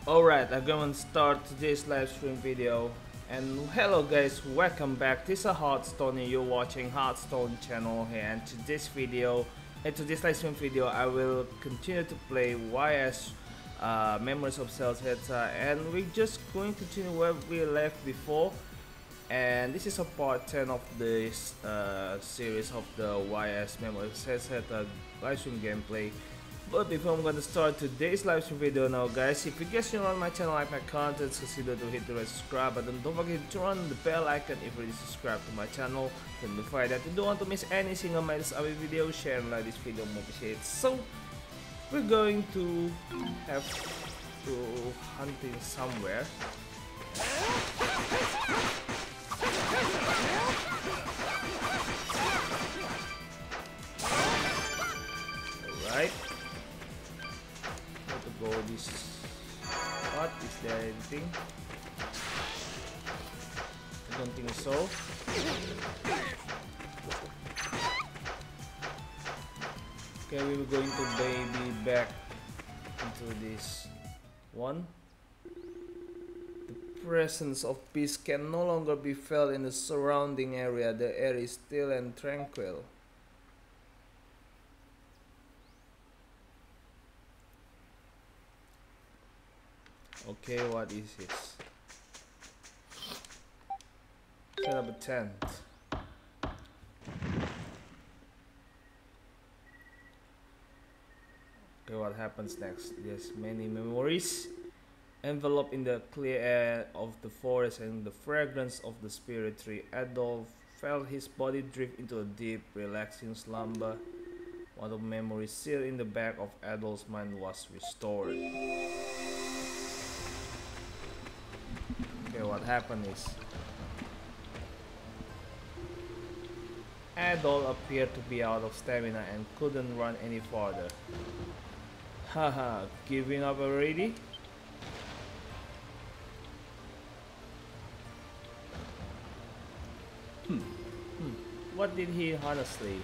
Alright, I'm gonna start today's live stream video. And hello guys, welcome back. This is Hotstone and you're watching Hotstone channel here. And today's live stream video, I will continue to play YS Memories of Celceta, and we're just going to continue where we left before. And this is a part 10 of this series of the YS Memories of Celceta live stream gameplay. But before I'm gonna start today's live stream video now guys, if you guys are new on my channel, like my content, consider to hit the red subscribe button. Don't forget to turn on the bell icon if you're already subscribed to my channel. Then before that, you don't want to miss any single my other video, share and like this video, more appreciate it. So we're going to have to hunting somewhere. Alright. Go this spot. Is there anything? I don't think so. Okay, we were going to baby back into this one. The presence of peace can no longer be felt in the surrounding area. The air is still and tranquil. Okay, what is this? Set up a tent. Okay, what happens next? There's many memories enveloped in the clear air of the forest and the fragrance of the spirit tree. Adolf felt his body drift into a deep, relaxing slumber. One of the memories sealed in the back of Adolf's mind was restored. Okay, what happened is Adol appeared to be out of stamina and couldn't run any farther. Haha, giving up already? What did he honestly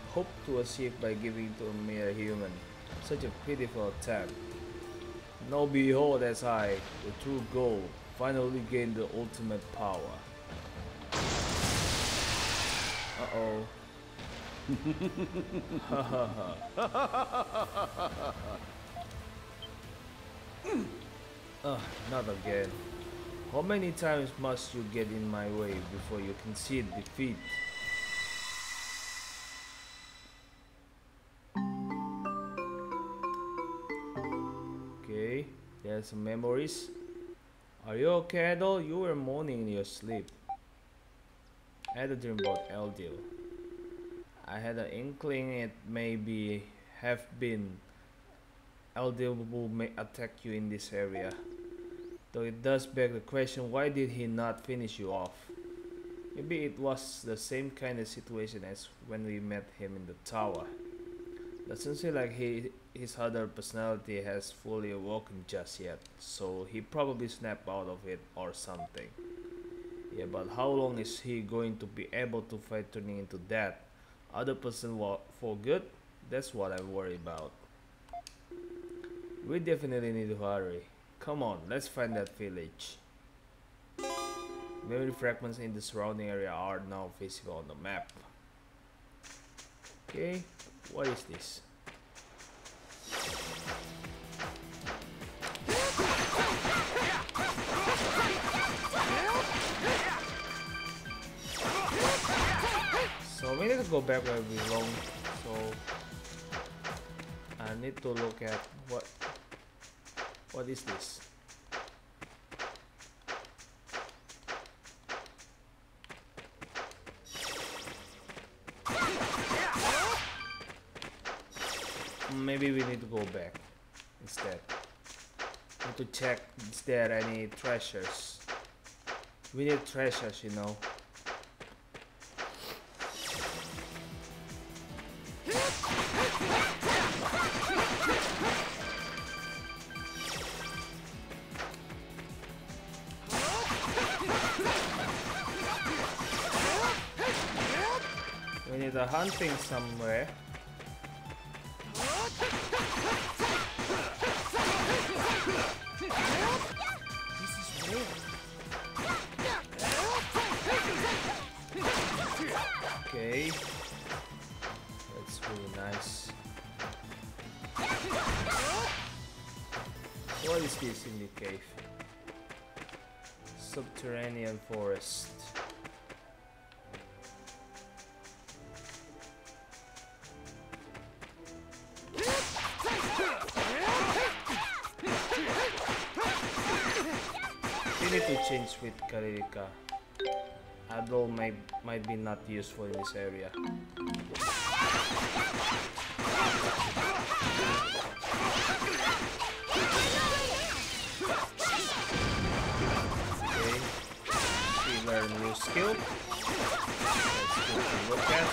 hope to achieve by giving to a mere human? Such a pitiful attempt. Now behold as I, the true goal, finally gained the ultimate power. Uh-oh. Not again. How many times must you get in my way before you concede defeat? Okay, there's some memories. Are you okay, Adol? You were moaning in your sleep. I had a dream about Eldil. I had an inkling it may have been Eldil who may attack you in this area. Though it does beg the question, why did he not finish you off? Maybe it was the same kind of situation as when we met him in the tower. Doesn't seem like his other personality has fully awoken just yet, so he probably snapped out of it or something. Yeah, but how long is he going to be able to fight turning into that other person for good? That's what I worry about. We definitely need to hurry. Come on, let's find that village. Memory fragments in the surrounding area are now visible on the map. Okay, what is this? So we need to go back where we belong. So I need to look at what is this? Maybe we need to go back instead. Need to check is there any treasures. We need treasures, you know. We need a hunting somewhere. Okay, that's really nice. What is this in the cave? Subterranean forest. We need to change with Karirika. Adol might be not useful in this area. Okay, she learned new skill. That's good to look at.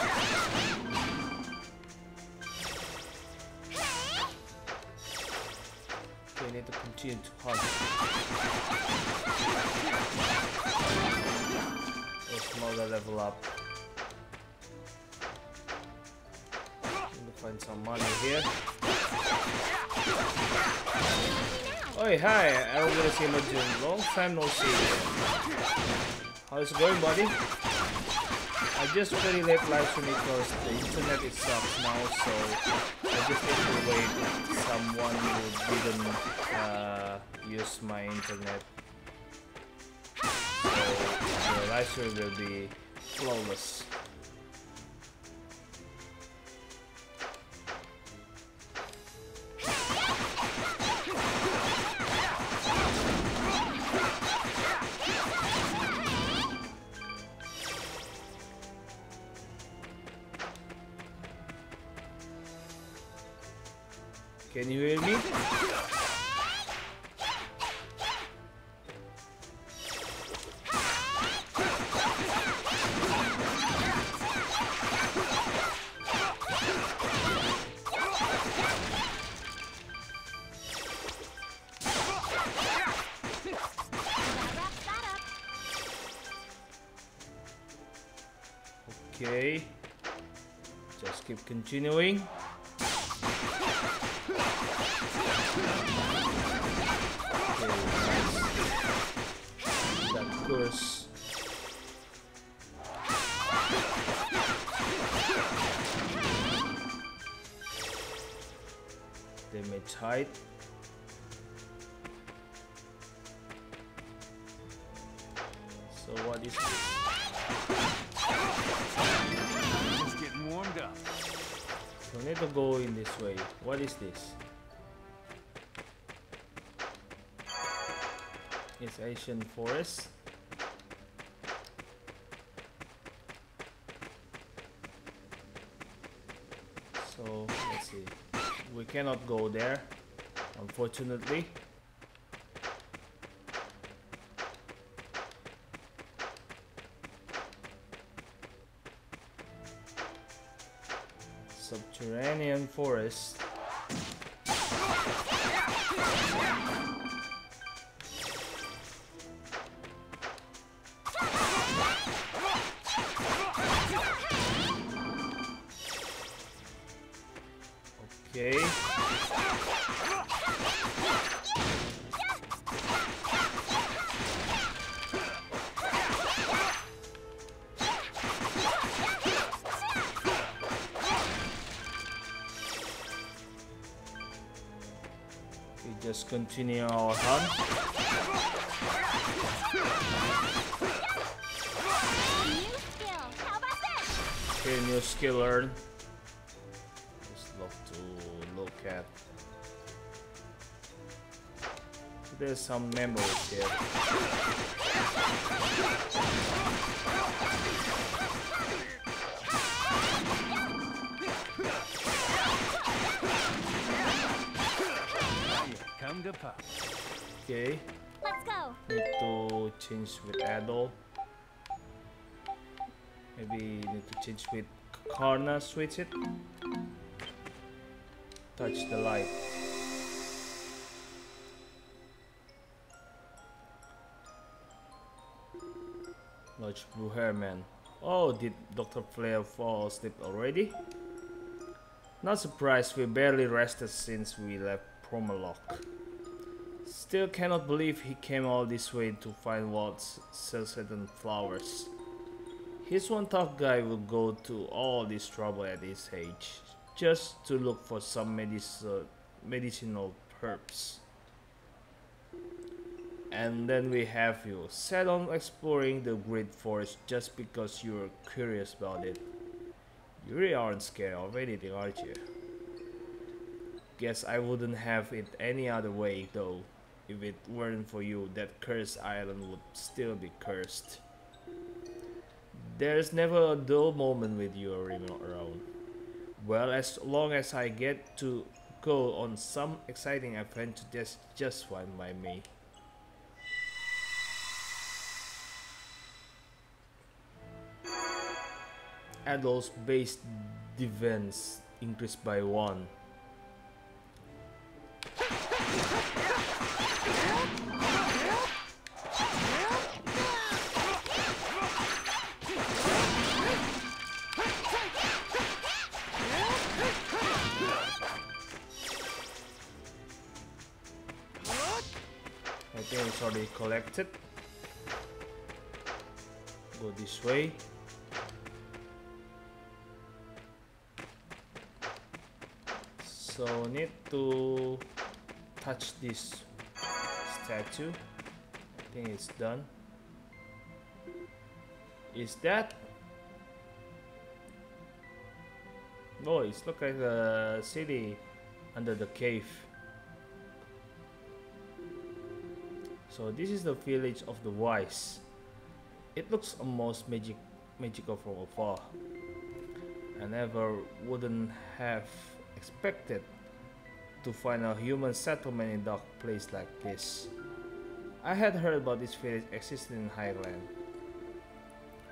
Okay, we need to continue to hunt. Smaller level up. Need to find some money here. Oh hi, I'm gonna see you June. Long time no see. How's it going, buddy? I just very late live stream because the internet is sucks now, so I just need to wait someone who didn't use my internet. So the live stream will be flawless. Can you hear me? Okay, just keep continuing. Okay, nice. That curse. Damage height. So what is this? Warmed up. So we need to go in this way. What is this? It's Asian forest. So let's see. We cannot go there, unfortunately. Subterranean forest. Okay. Just continue our hunt. Okay, new skill learn. Just love to look at. There's some memories here. Okay. Let's go. Need to change with Adol. Maybe need to change with Karna, switch it. Touch the light. Large blue hair man. Oh, did Dr. Flair fall asleep already? Not surprised, we barely rested since we left Promalock. Still cannot believe he came all this way to find Walt's Celceta flowers. He's one tough guy who go to all this trouble at his age just to look for some medicinal herbs. And then we have you, set on exploring the great forest just because you're curious about it. You really aren't scared of anything, aren't you? Guess I wouldn't have it any other way, though. If it weren't for you, that cursed island would still be cursed. There's never a dull moment with you around. Well, as long as I get to go on some exciting adventure, that's just fine by me. Adults based defense increased by 1. I think it's already collected. Go this way. So need to touch this statue. I think it's done. Is that? Oh, it's look like a city under the cave. So this is the village of the wise. It looks almost magical from afar. I never wouldn't have expected to find a human settlement in a dark place like this. I had heard about this village existing in Highland,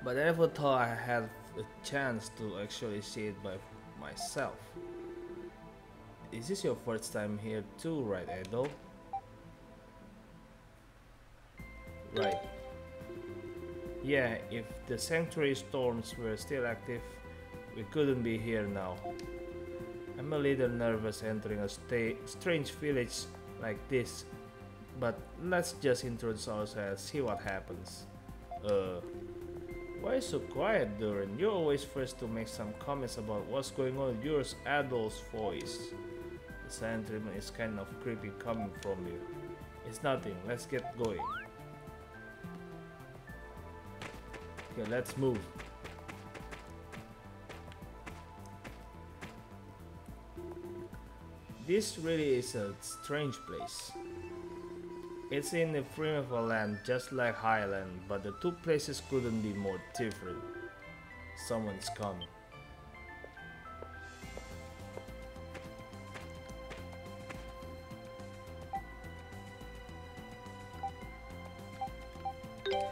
but I never thought I had a chance to actually see it by myself. Is this your first time here too, right, Edo? Right. Yeah, if the sanctuary storms were still active, we couldn't be here now. I'm a little nervous entering a strange village like this, but let's just introduce ourselves, see what happens. Why so quiet, Duran? You're always first to make some comments about what's going on with your adult's voice. The sentiment is kind of creepy coming from you. It's nothing, let's get going. Okay, let's move. This really is a strange place. It's in the primeval land just like Highland, but the two places couldn't be more different. Someone's coming.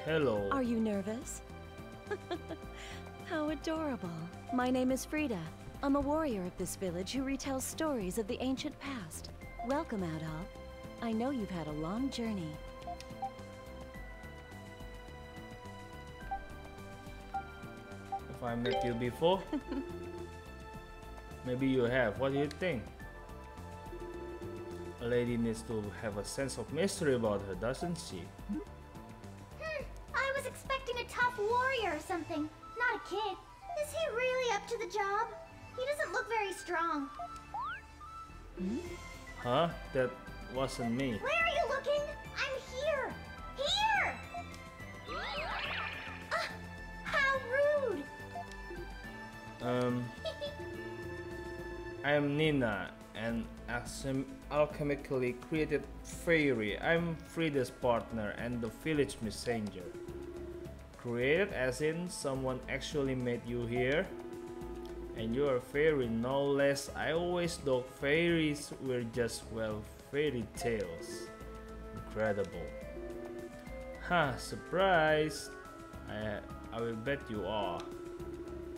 Hello. Are you nervous? How adorable. My name is Frida. I'm a warrior of this village who retells stories of the ancient past. Welcome, Adolf. I know you've had a long journey. If I met you before? Maybe you have. What do you think? A lady needs to have a sense of mystery about her, doesn't she? I was expecting a tough warrior or something, not a kid. Is he really up to the job? He doesn't look very strong. Huh? That wasn't me. Where are you looking? I'm here! Here! How rude! I am Nina, an alchemically created fairy. I'm Frida's partner and the village messenger. Created as in someone actually made you here? And you're a fairy, no less. I always thought fairies were just, well, fairy tales. Incredible. Ha, surprise! I will bet you are.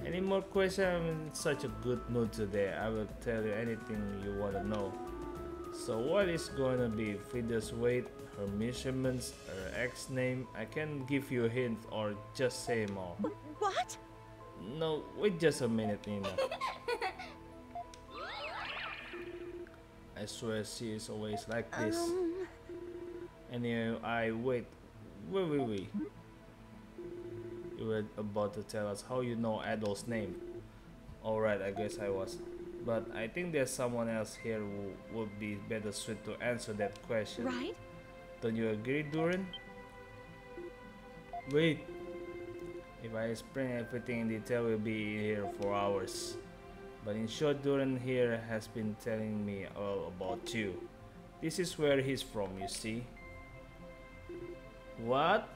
Any more questions? I'm in such a good mood today. I will tell you anything you want to know. So what is going to be Frida's weight, her measurements, her ex name? I can give you a hint or just say them all. What? No, wait just a minute, Nina. I swear she is always like this. Anyway, wait. You were about to tell us how you know Adol's name. Alright, I guess I was. But I think there's someone else here who would be better suited to answer that question. Right? Don't you agree, Duran? Wait. If I explain everything in detail, we'll be here for hours. But in short, Duran here has been telling me all about you. This is where he's from, you see. What?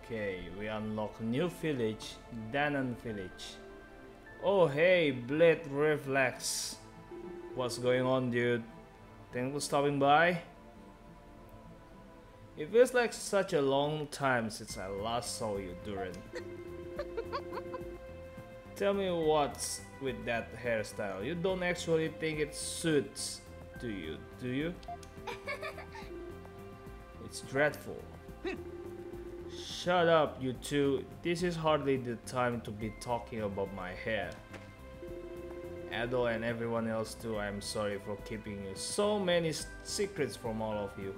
Okay, we unlock new village, Danan village. Oh hey, Blade Reflex. What's going on, dude? Thanks for stopping by. It feels like such a long time since I last saw you, Duran. Tell me what's with that hairstyle. You don't actually think it suits to you, do you? It's dreadful. Shut up, you two. This is hardly the time to be talking about my hair. Ado and everyone else too, I'm sorry for keeping you so many secrets from all of you.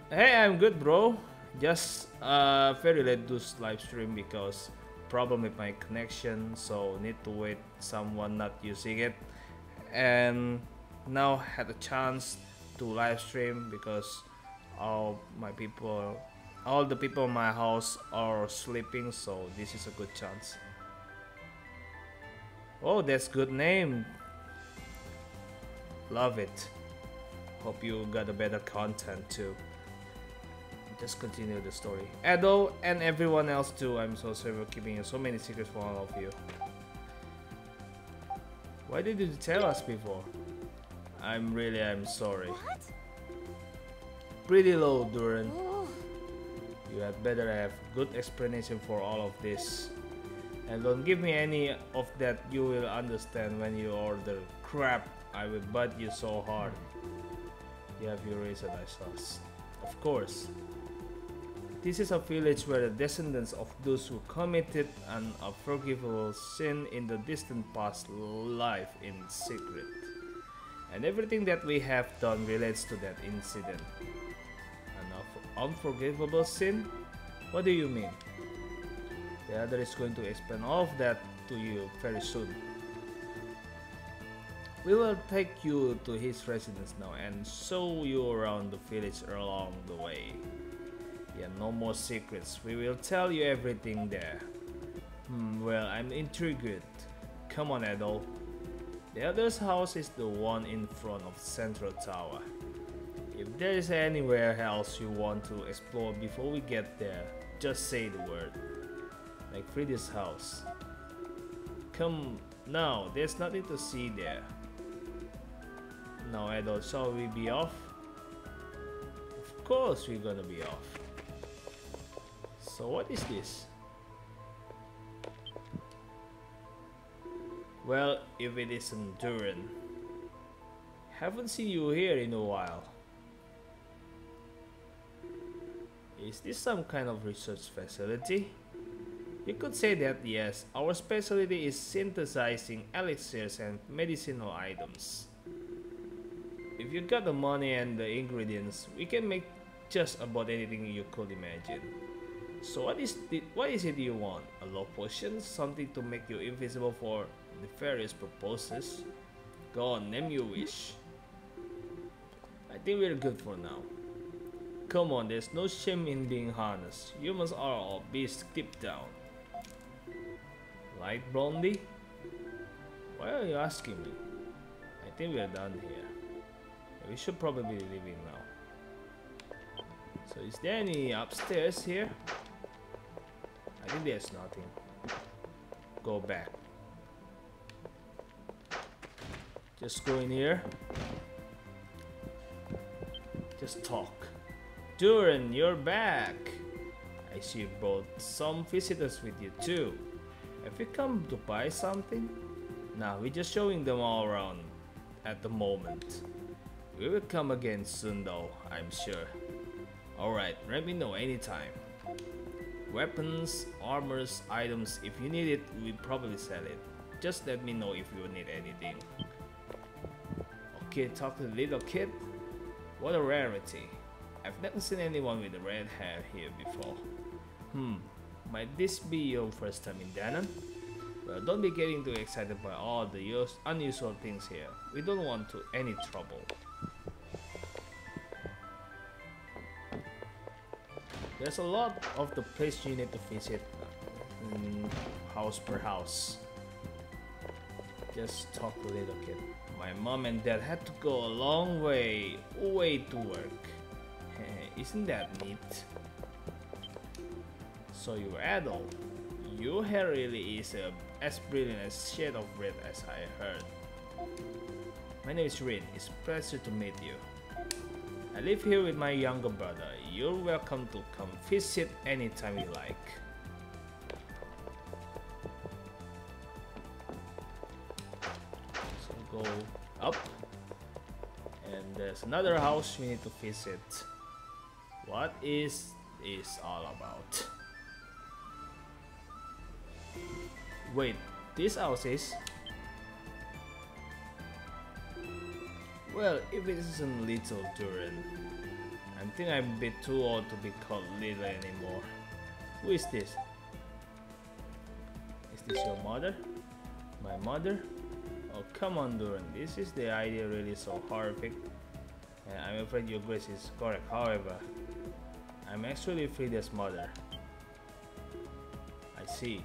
Hey, I'm good, bro. Just very late to live stream because problem with my connection, so need to wait someone not using it. And now had a chance to live stream because all the people in my house are sleeping, so this is a good chance. Oh, that's good name. Love it. Hope you got a better content too. Just continue the story. Ado and everyone else too, I'm so sorry for keeping you so many secrets from all of you. Why did you tell us before? I'm sorry. What? Pretty low, Duran. Oh. You had better have good explanation for all of this. And don't give me any of that, you will understand when you order crap. I will bite you so hard. You have your reason, I suppose. Of course. This is a village where the descendants of those who committed an unforgivable sin in the distant past live in secret. And everything that we have done relates to that incident. An unforgivable sin? What do you mean? The other is going to explain all of that to you very soon. We will take you to his residence now and show you around the village along the way. Yeah, no more secrets. We will tell you everything there. Well, I'm intrigued. Come on, Adol. The other's house is the one in front of Central Tower. If there is anywhere else you want to explore before we get there, just say the word. Like Frida's house. Come now, there's nothing to see there. Now, Adol, shall we be off? Of course we're gonna be off. So what is this? Well, if it isn't Duran. Haven't seen you here in a while. Is this some kind of research facility? You could say that, yes. Our specialty is synthesizing elixirs and medicinal items. If you got the money and the ingredients, we can make just about anything you could imagine. So what is it you want? A love potion? Something to make you invisible for nefarious purposes? Go on, name your wish. I think we're good for now. Come on, there's no shame in being honest. Humans are all beasts deep down. Right, Blondie? Why are you asking me? I think we're done here. We should probably be leaving now. So is there any upstairs here? I think there's nothing. Go back. Just go in here. Just talk. Duran, you're back. I see you brought some visitors with you too. Have you come to buy something? Nah, we're just showing them all around at the moment. We will come again soon though, I'm sure. Alright, let me know anytime. Weapons, armors, items, if you need it, we'll probably sell it. Just let me know if you need anything. kid talk to the little kid? What a rarity. I've never seen anyone with red hair here before. Might this be your first time in Danon? Well, don't be getting too excited by all the unusual things here. We don't want any trouble. There's a lot of the place you need to visit, house per house. Just talk to little kid. My mom and dad had to go a long way to work. Isn't that neat? So you're adult. Your hair really is as brilliant as shade of red as I heard. My name is Rin. It's a pleasure to meet you. I live here with my younger brother. You're welcome to come visit anytime you like. So go up. And there's another house we need to visit. What is this all about? Wait, this house is... Well, if it isn't Little Duran, I think I'm a bit too old to be called Little anymore. Who is this? Is this your mother? My mother? Oh, come on, Duran. This is the idea really so horrific. I'm afraid your grace is correct. However, I'm actually Frida's mother. I see.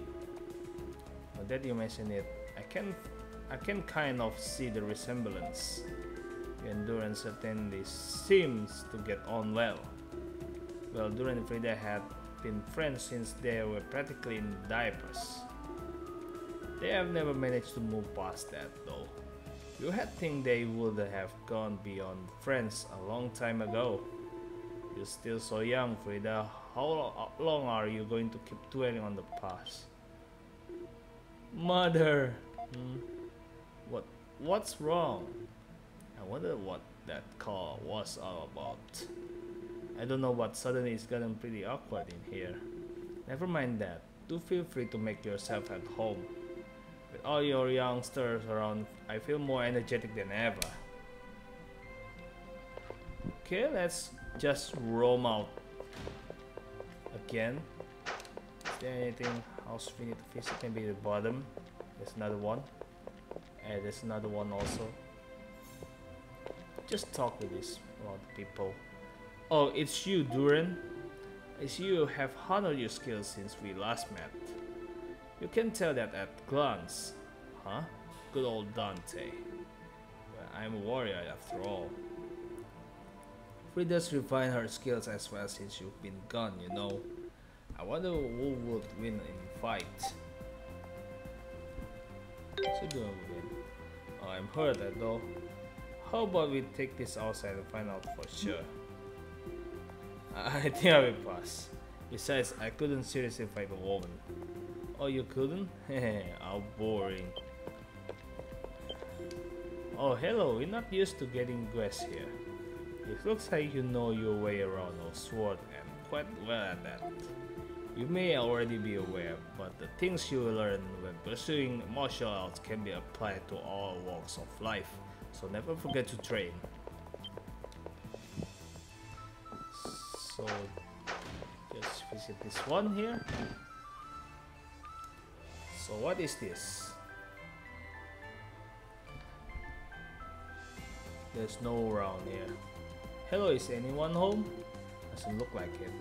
Now that you mention it, I can kind of see the resemblance. You and Duran certainly seems to get on well. Well, Duran and Frida had been friends since they were practically in diapers. They have never managed to move past that though. You had think they would have gone beyond friends a long time ago. You're still so young, Frida. How long are you going to keep dwelling on the past? Mother! What's wrong? I wonder what that call was all about. I don't know, but suddenly it's gotten pretty awkward in here. Never mind that. Do feel free to make yourself at home. With all your youngsters around, I feel more energetic than ever. Okay, let's just roam out again. Is there anything else we need to visit? Maybe the bottom. There's another one. And there's another one also. Just talk with these people. Oh, it's you, Duran. I see you have honored your skills since we last met. You can tell that at a glance. Huh? Good old Dante. Well, I'm a warrior after all. Frida's refined her skills as well since you've been gone, you know. I wonder who would win in a fight. So do I win? Oh, I'm hurt though. How about we take this outside and find out for sure? I think I will pass. Besides, I couldn't seriously fight a woman. Oh, you couldn't? How boring. Oh, hello. We're not used to getting guests here. It looks like you know your way around a sword and quite well at that. You may already be aware, but the things you learn when pursuing martial arts can be applied to all walks of life, so never forget to train. So, just visit this one here. So what is this? There's no one around here. Hello, is anyone home? Doesn't look like it.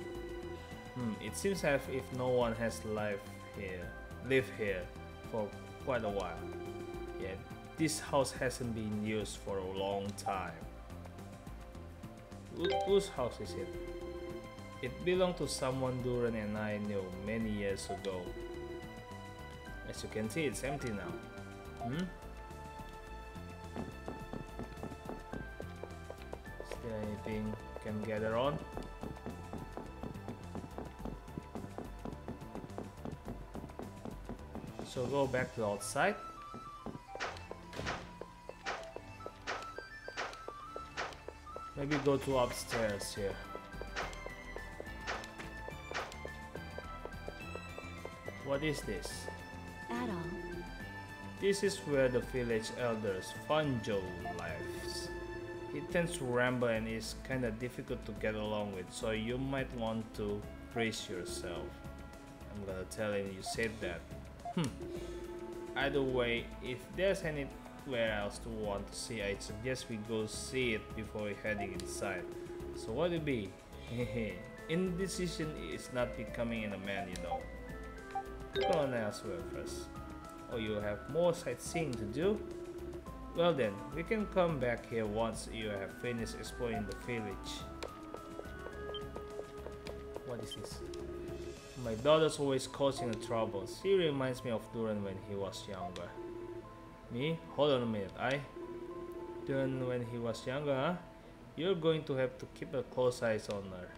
It seems as if no one has lived here for quite a while. Yet this house hasn't been used for a long time. Whose house is it? It belonged to someone Duran and I knew many years ago. As you can see, it's empty now. Is there anything you can gather on? So go back to outside. Maybe go to upstairs here. What is this? Adol. This is where the village elders Fanjo lives. He tends to ramble and is kinda difficult to get along with, so you might want to brace yourself. I'm gonna tell him you said that. Either way, if there's anywhere else to want to see, I suggest we go see it before heading inside. So what will be? Indecision is not becoming in a man, you know. Go on elsewhere first. Oh, you have more sightseeing to do? Well then, we can come back here once you have finished exploring the village. What is this? My daughter's always causing trouble. She reminds me of Duran when he was younger. Me? Hold on a minute, Duran when he was younger, huh? You're going to have to keep a close eye on her.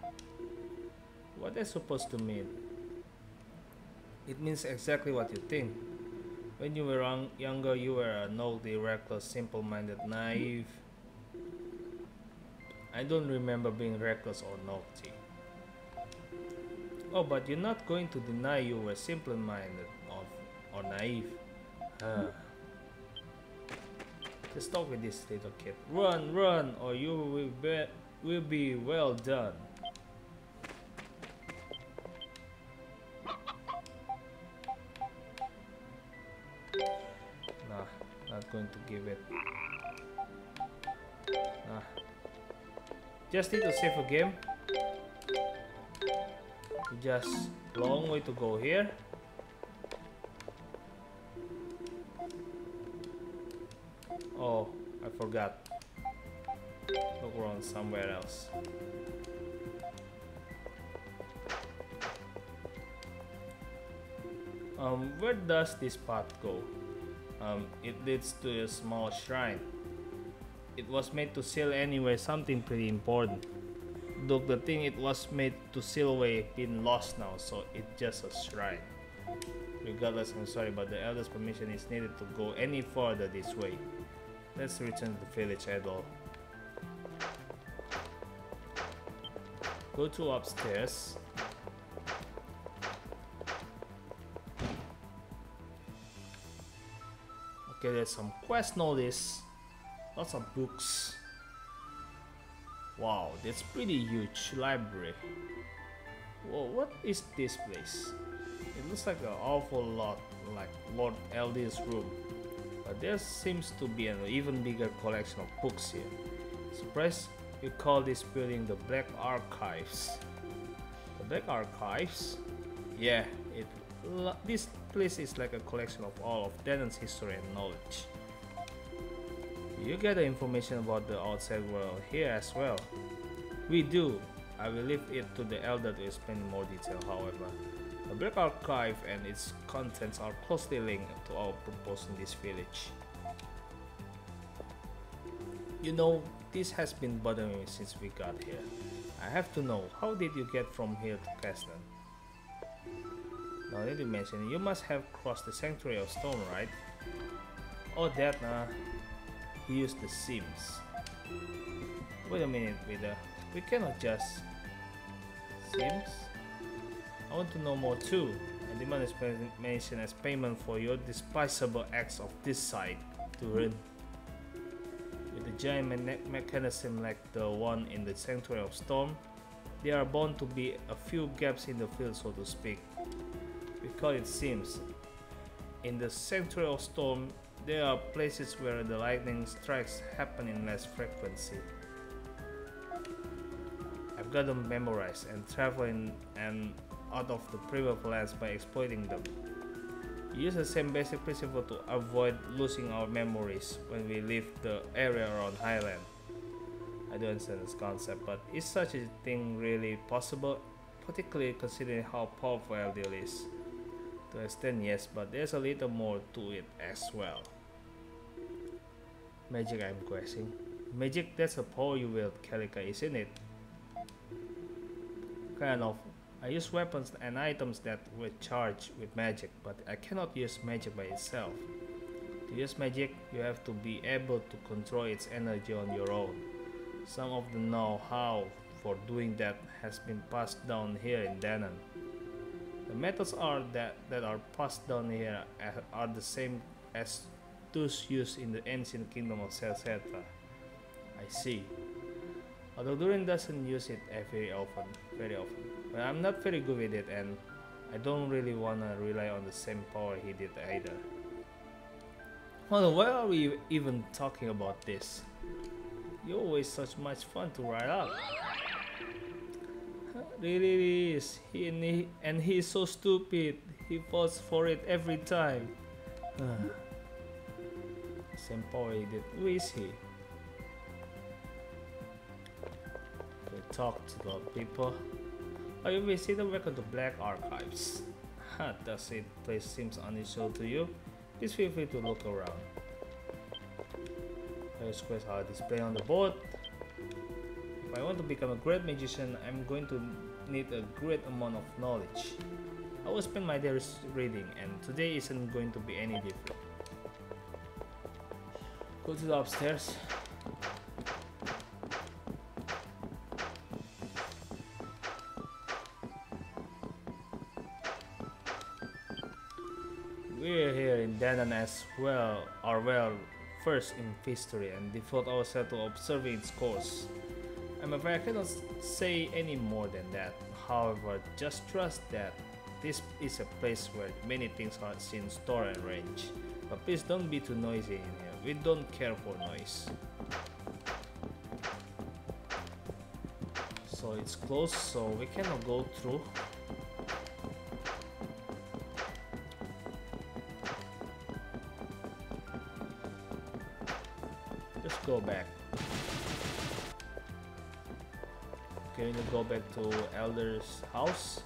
What is supposed to mean? It means exactly what you think. When you were younger, you were a naughty, reckless, simple-minded, naive. I don't remember being reckless or naughty. Oh, but you're not going to deny you were simple-minded or naive. Just talk with this little kid. Run, run, or you will be well done. Nah, not going to give it. Nah. Just need to save a game. Just long way to go here. Oh, I forgot. Look around somewhere else. Where does this path go? It leads to a small shrine. It was made to seal anyway, something pretty important. Look, the thing it was made to seal away been lost now, so it's just a shrine. Regardless, I'm sorry, but the elder's permission is needed to go any further this way. Let's return to the village, idol. Go to upstairs. Okay, there's some quest notice. Lots of books. Wow, that's pretty huge library. Whoa, what is this place? It looks like an awful lot like Lord Eldir's room. But there seems to be an even bigger collection of books here. Surprised you call this building the Black Archives. The Black Archives? Yeah, this place is like a collection of all of Danon's history and knowledge. You get the information about the outside world here as well. We do. I will leave it to the elder to explain in more detail, however. The Black Archive and its contents are closely linked to our purpose in this village. You know, this has been bothering me since we got here. I have to know, how did you get from here to Castle? Now that you mention it, you must have crossed the Sanctuary of Stone, right? Oh, that, he used the Sims. Wait a minute, we cannot just... Sims? I want to know more too. I demand explanation as payment for your despicable acts of this side, Duran. With a giant mechanism like the one in the Sanctuary of Storm, there are bound to be a few gaps in the field, so to speak. Because it seems, in the Sanctuary of Storm, there are places where the lightning strikes happen in less frequency. I've got them memorized and travel in and out of the previous lands by exploiting them. We use the same basic principle to avoid losing our memories when we leave the area around Highland. I don't understand this concept, but is such a thing really possible? Particularly considering how powerful Eldir is. To an extent, yes, but there's a little more to it as well. Magic, I'm guessing. Magic, that's a power you wield, Calica, isn't it? Kind of. I use weapons and items that were charged with magic, but I cannot use magic by itself. To use magic, you have to be able to control its energy on your own. Some of the know-how for doing that has been passed down here in Danon. The methods that are passed down here are the same as those used in the ancient kingdom of Celceta. I I see. Although Durin doesn't use it very often. But I'm not very good with it, and I don't really wanna rely on the same power he did either. Hold on, why are we even talking about this? You're always such much fun to write up. Really is. He's so stupid. He falls for it every time. Same power he did. Who is he? We talk to the people. Oh, you visit the record to Black Archives. Does it place seems unusual to you? Please feel free to look around. Various quests are displayed on the board. If I want to become a great magician, I'm going to need a great amount of knowledge. I will spend my days reading, and today isn't going to be any different. Go to the upstairs. We're here in Danan as well, first in history, and devote ourselves to observing its course. I'm afraid I cannot say any more than that. However, just trust that this is a place where many things are seen, stored, and arranged. But please don't be too noisy in here. We don't care for noise. So it's closed, so we cannot go through. Just go back. Okay, we need to go back to Elder's house.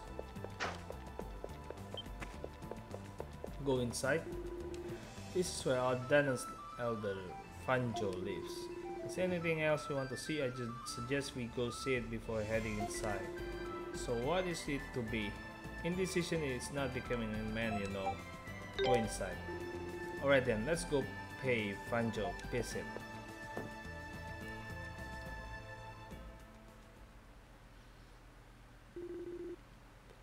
Go inside. This is where our Dan's elder Fanjo lives. Is there anything else you want to see? I just suggest we go see it before heading inside. So what is it to be? Indecision is not becoming a man, you know. Go inside. Alright then, let's go pay Fanjo a visit.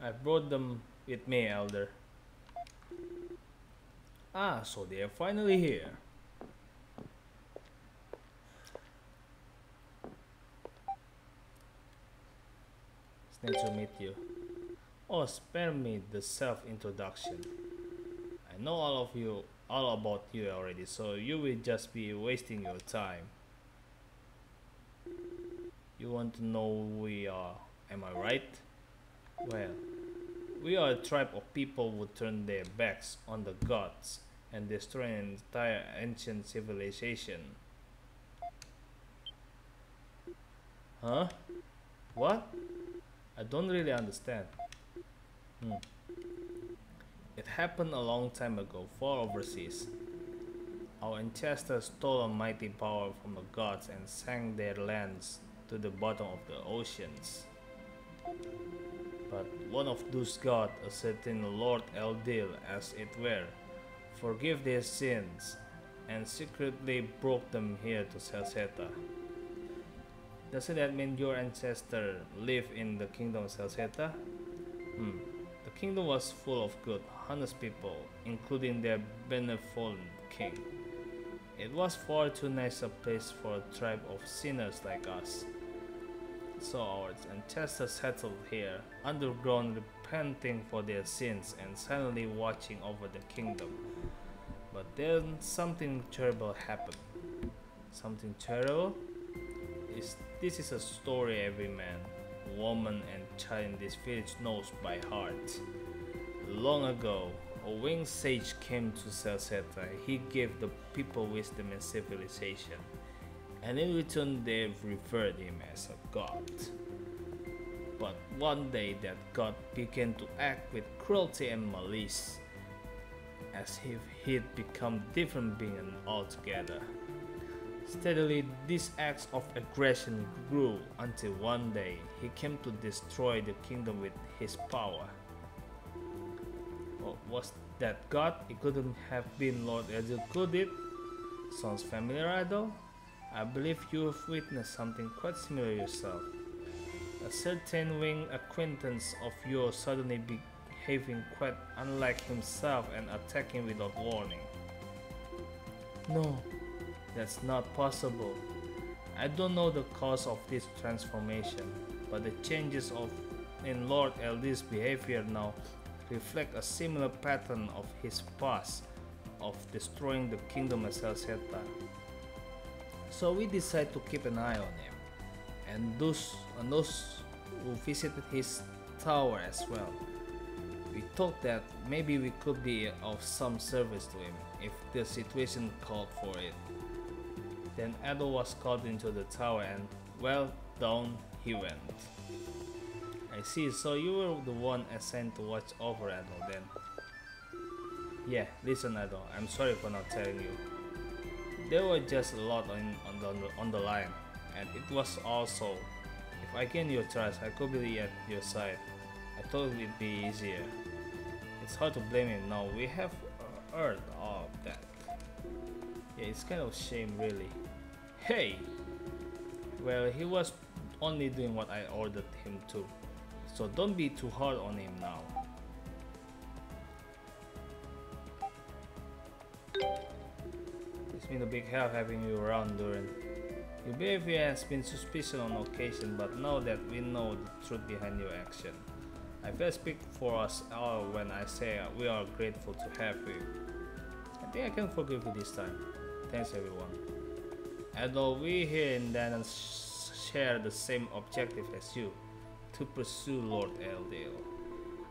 I brought them with me, elder. Ah, so they are finally here. It's nice to meet you. Oh, spare me the self-introduction. I know all about you already, so you will just be wasting your time. You want to know who we are, am I right? Well, we are a tribe of people who turn their backs on the gods and destroy an entire ancient civilization. Huh? What? I don't really understand. It happened a long time ago, far overseas. Our ancestors stole a mighty power from the gods and sank their lands to the bottom of the oceans. But one of those gods, a certain Lord Eldil as it were, forgave their sins and secretly brought them here to Celceta. Doesn't that mean your ancestor lived in the kingdom of Celceta? The kingdom was full of good, honest people, including their benevolent king. It was far too nice a place for a tribe of sinners like us. So our ancestors settled here, underground, repenting for their sins and silently watching over the kingdom. But then something terrible happened. Something terrible? This is a story every man, woman and child in this village knows by heart. Long ago, a winged sage came to Celceta. He gave the people wisdom and civilization, and in return they revered him as a god. But one day that god began to act with cruelty and malice, as if he'd become different being altogether. Steadily, these acts of aggression grew until one day he came to destroy the kingdom with his power. Well, was that God? It couldn't have been Lord Ezil, could it? Sounds familiar, though. I believe you have witnessed something quite similar yourself. A certain winged acquaintance of yours suddenly behaving quite unlike himself and attacking without warning. No. That's not possible. I don't know the cause of this transformation, but the changes in Lord LD's behavior now reflect a similar pattern of his past of destroying the kingdom of Celceta. So we decided to keep an eye on him, and those who visited his tower as well. We thought that maybe we could be of some service to him if the situation called for it. Then Edo was called into the tower and, well, down he went. I see, so you were the one assigned to watch over Edo then. Yeah, listen Edo, I'm sorry for not telling you. There were just a lot on the line, and it was also, if I gain your trust, I could be at your side. I thought it'd be easier. It's hard to blame him now, we have heard all of that. Yeah, it's kind of a shame really. Hey! Well, he was only doing what I ordered him to, so don't be too hard on him now. It's been a big help having you around, Duran. Your behavior has been suspicious on occasion, but now that we know the truth behind your action, I will speak for us all when I say we are grateful to have you. I think I can forgive you this time. Thanks everyone. Although we here in Danan share the same objective as you, to pursue Lord Eldil.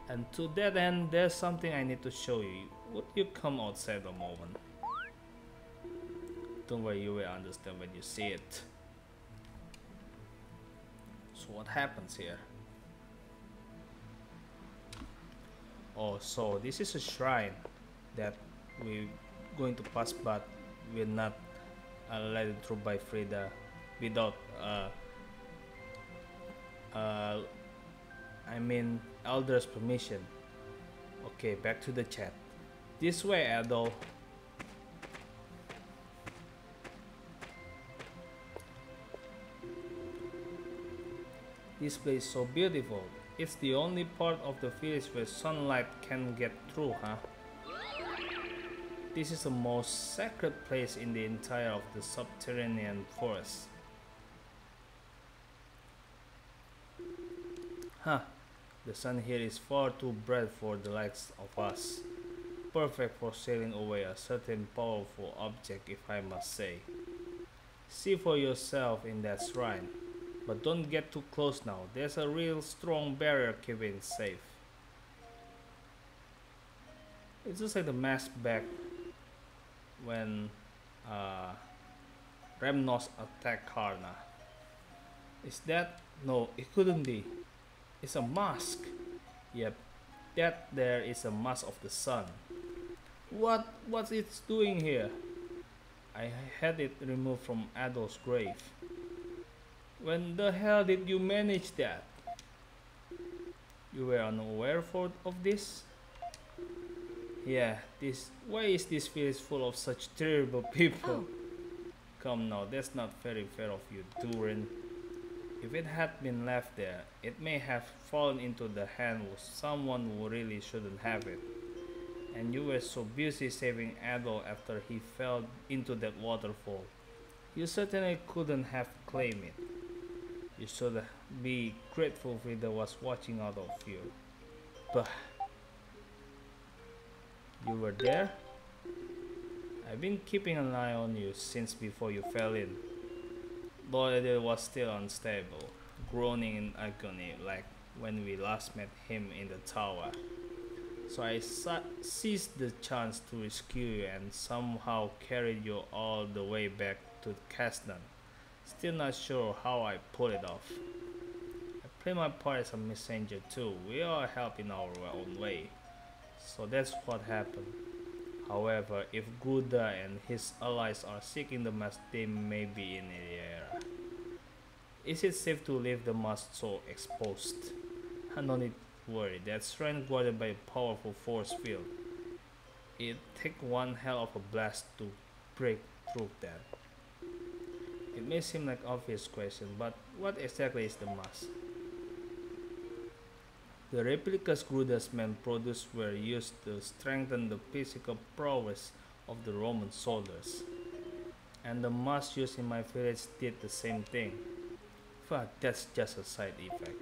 And to that end, there's something I need to show you. Would you come outside a moment? Don't worry, you will understand when you see it. So what happens here? Oh, so this is a shrine that we're going to pass, but we're not led through by Frida without I mean Elder's permission. Okay, back to the chat. This way, Adol. This place is so beautiful. It's the only part of the village where sunlight can get through, huh? This is the most sacred place in the entire of the subterranean forest. Huh, the sun here is far too bright for the likes of us. Perfect for sailing away a certain powerful object, if I must say. See for yourself in that shrine. But don't get too close now. There's a real strong barrier keeping it safe. It's just like the mask back when Remnos attacked Karna. Is that? No, it couldn't be. It's a mask. Yep, that there is a mask of the sun. What's it doing here? I had it removed from Adol's grave. When the hell did you manage that? You were unaware of this? Yeah, why is this village full of such terrible people? Come now, that's not very fair of you, Durin. If it had been left there, it may have fallen into the hand of someone who really shouldn't have it. And you were so busy saving Adol after he fell into that waterfall. You certainly couldn't have claimed it. You should be grateful Frida was watching out of you. But you were there? I've been keeping an eye on you since before you fell in. Lord Adil was still unstable, groaning in agony like when we last met him in the tower. So I seized the chance to rescue you and somehow carried you all the way back to Kasdan. Still not sure how I pulled it off. I play my part as a messenger too. We all help in our own way. So that's what happened. However, if Guda and his allies are seeking the mask, they may be in the air. Is it safe to leave the mask so exposed? No need to worry, that shrine guarded by a powerful force field. It'd take one hell of a blast to break through that. It may seem like an obvious question, but what exactly is the mask? The replicas Gruda's men produced were used to strengthen the physical prowess of the Roman soldiers. And the mask used in my village did the same thing. But that's just a side effect.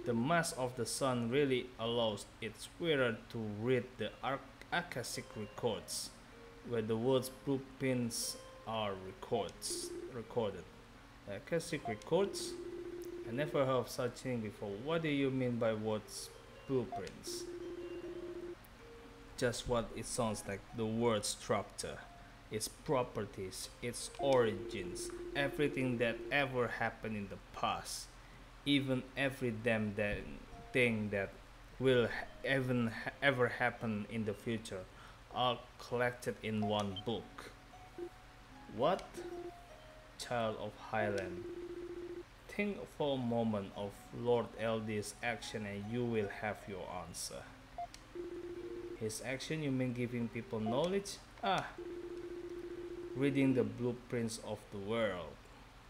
The mask of the sun really allows its wearer to read the Akashic records, where the words blueprints are recorded. The Akashic records? I never heard of such thing before. What do you mean by words blueprints? Just what it sounds like, the word structure, its properties, its origins, everything that ever happened in the past, even every damn thing that will ever happen in the future, are collected in one book. What? Child of Highland, think for a moment of Lord Eldil's action and you will have your answer. His action, you mean giving people knowledge? Ah, reading the blueprints of the world,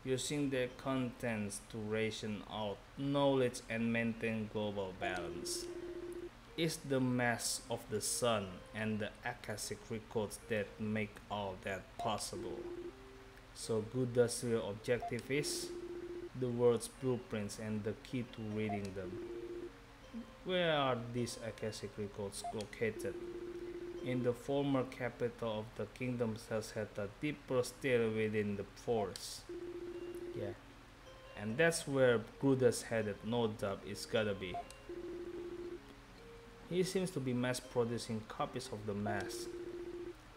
using their contents to ration out knowledge and maintain global balance. It's the mass of the sun and the Akashic records that make all that possible. So Buddha's real objective is the world's blueprints and the key to reading them. Where are these Akashic records located? In the former capital of the kingdom Celceta, deeper still within the forest. Yeah, and that's where Buddha's headed, no doubt it's gotta be. He seems to be mass producing copies of the mask.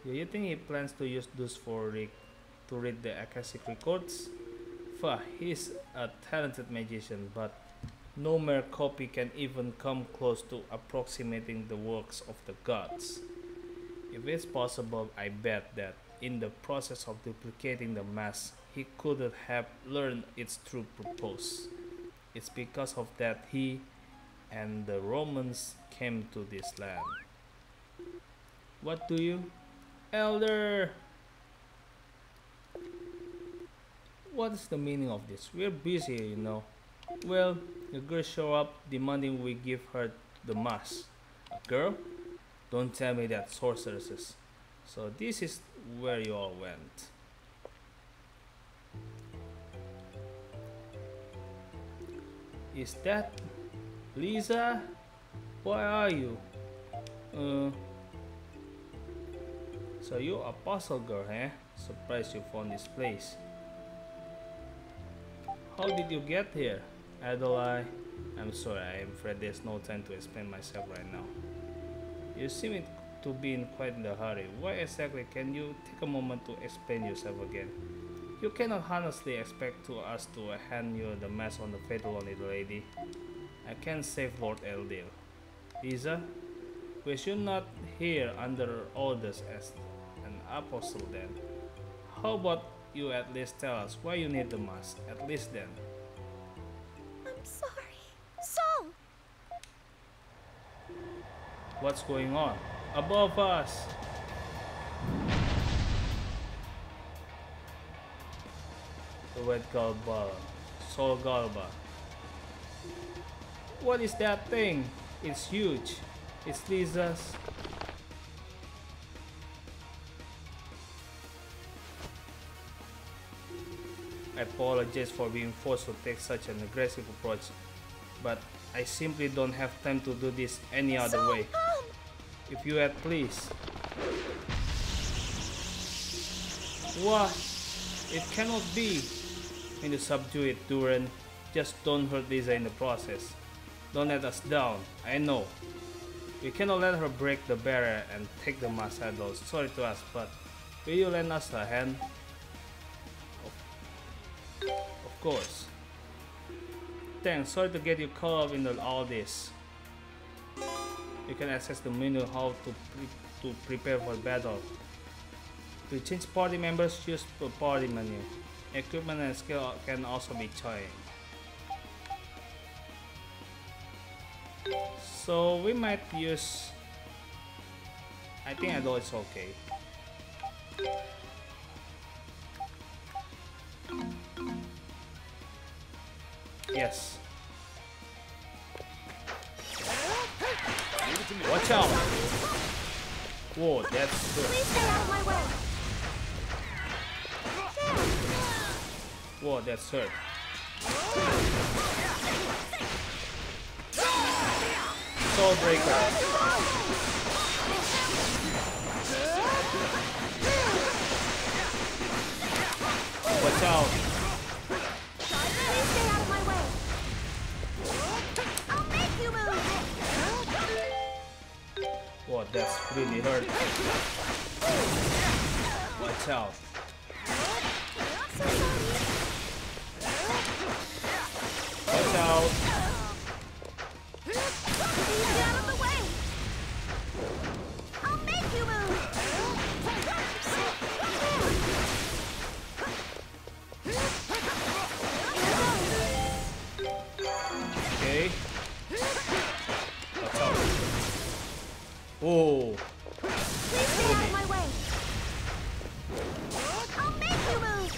Do you think he plans to use those to read the Akashic records? He's a talented magician, but no mere copy can even come close to approximating the works of the gods. If it's possible, I bet that in the process of duplicating the mask, he couldn't have learned its true purpose. It's because of that he and the Romans came to this land. What do you? Elder! What is the meaning of this? We're busy, you know. Well, the girl showed up demanding we give her the mask. A girl? Don't tell me that, sorceresses. So this is where you all went. Is that Lisa? Where are you? So you a puzzle girl, eh? Surprised you found this place. How did you get here? Adelaide, I'm sorry, I'm afraid there's no time to explain myself right now. You seem to be in quite a hurry. Why exactly? Can you take a moment to explain yourself again? You cannot honestly expect us to hand you the mask on the fatal little lady. I can't save Lord Eldil. Lisa, we should not here under orders as an apostle then. How about you at least tell us why you need the mask, at least then. I'm sorry. Saul! What's going on? Above us! The Red Galba, Sol Galba. What is that thing? It's huge. It's Lisa's. I apologize for being forced to take such an aggressive approach, but I simply don't have time to do this any other way. If you had, please. What? It cannot be. When you subdue it, Duran, just don't hurt Lisa in the process. Don't let us down. I know. We cannot let her break the barrier and take the mask saddles. Sorry to us, but will you lend us a hand? Of course. Thanks. Sorry to get you caught up in all this. You can access the menu how to prepare for battle. To change party members, choose the party menu. Equipment and skill can also be changed. So we might use. I think I know it's okay. Yes. Watch out! Whoa, that's good. Please stay out of my way. Whoa, that's hurt. Soul Breaker. Watch out. Please stay out of my way. I'll make you move. Whoa, that's really hurt. Watch out. So sorry. Watch out. Please get out of the way. I'll make you move. Okay. Watch out. Oh. Please stay out of my way. I'll make you move.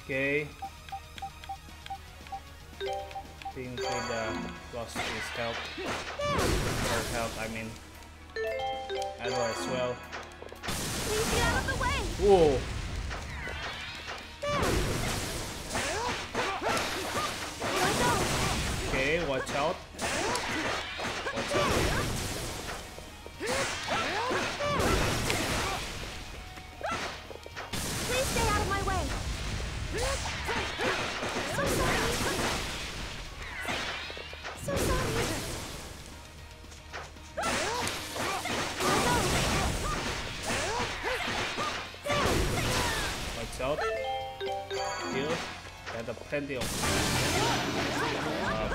Okay. Think Frida lost his health. Her health, I mean. Edward as well. Please get out of the way. Whoa. Okay, watch out. Watch out. Please stay out of my way. So sorry. So sorry. Watch out. Heal. Had a plenty of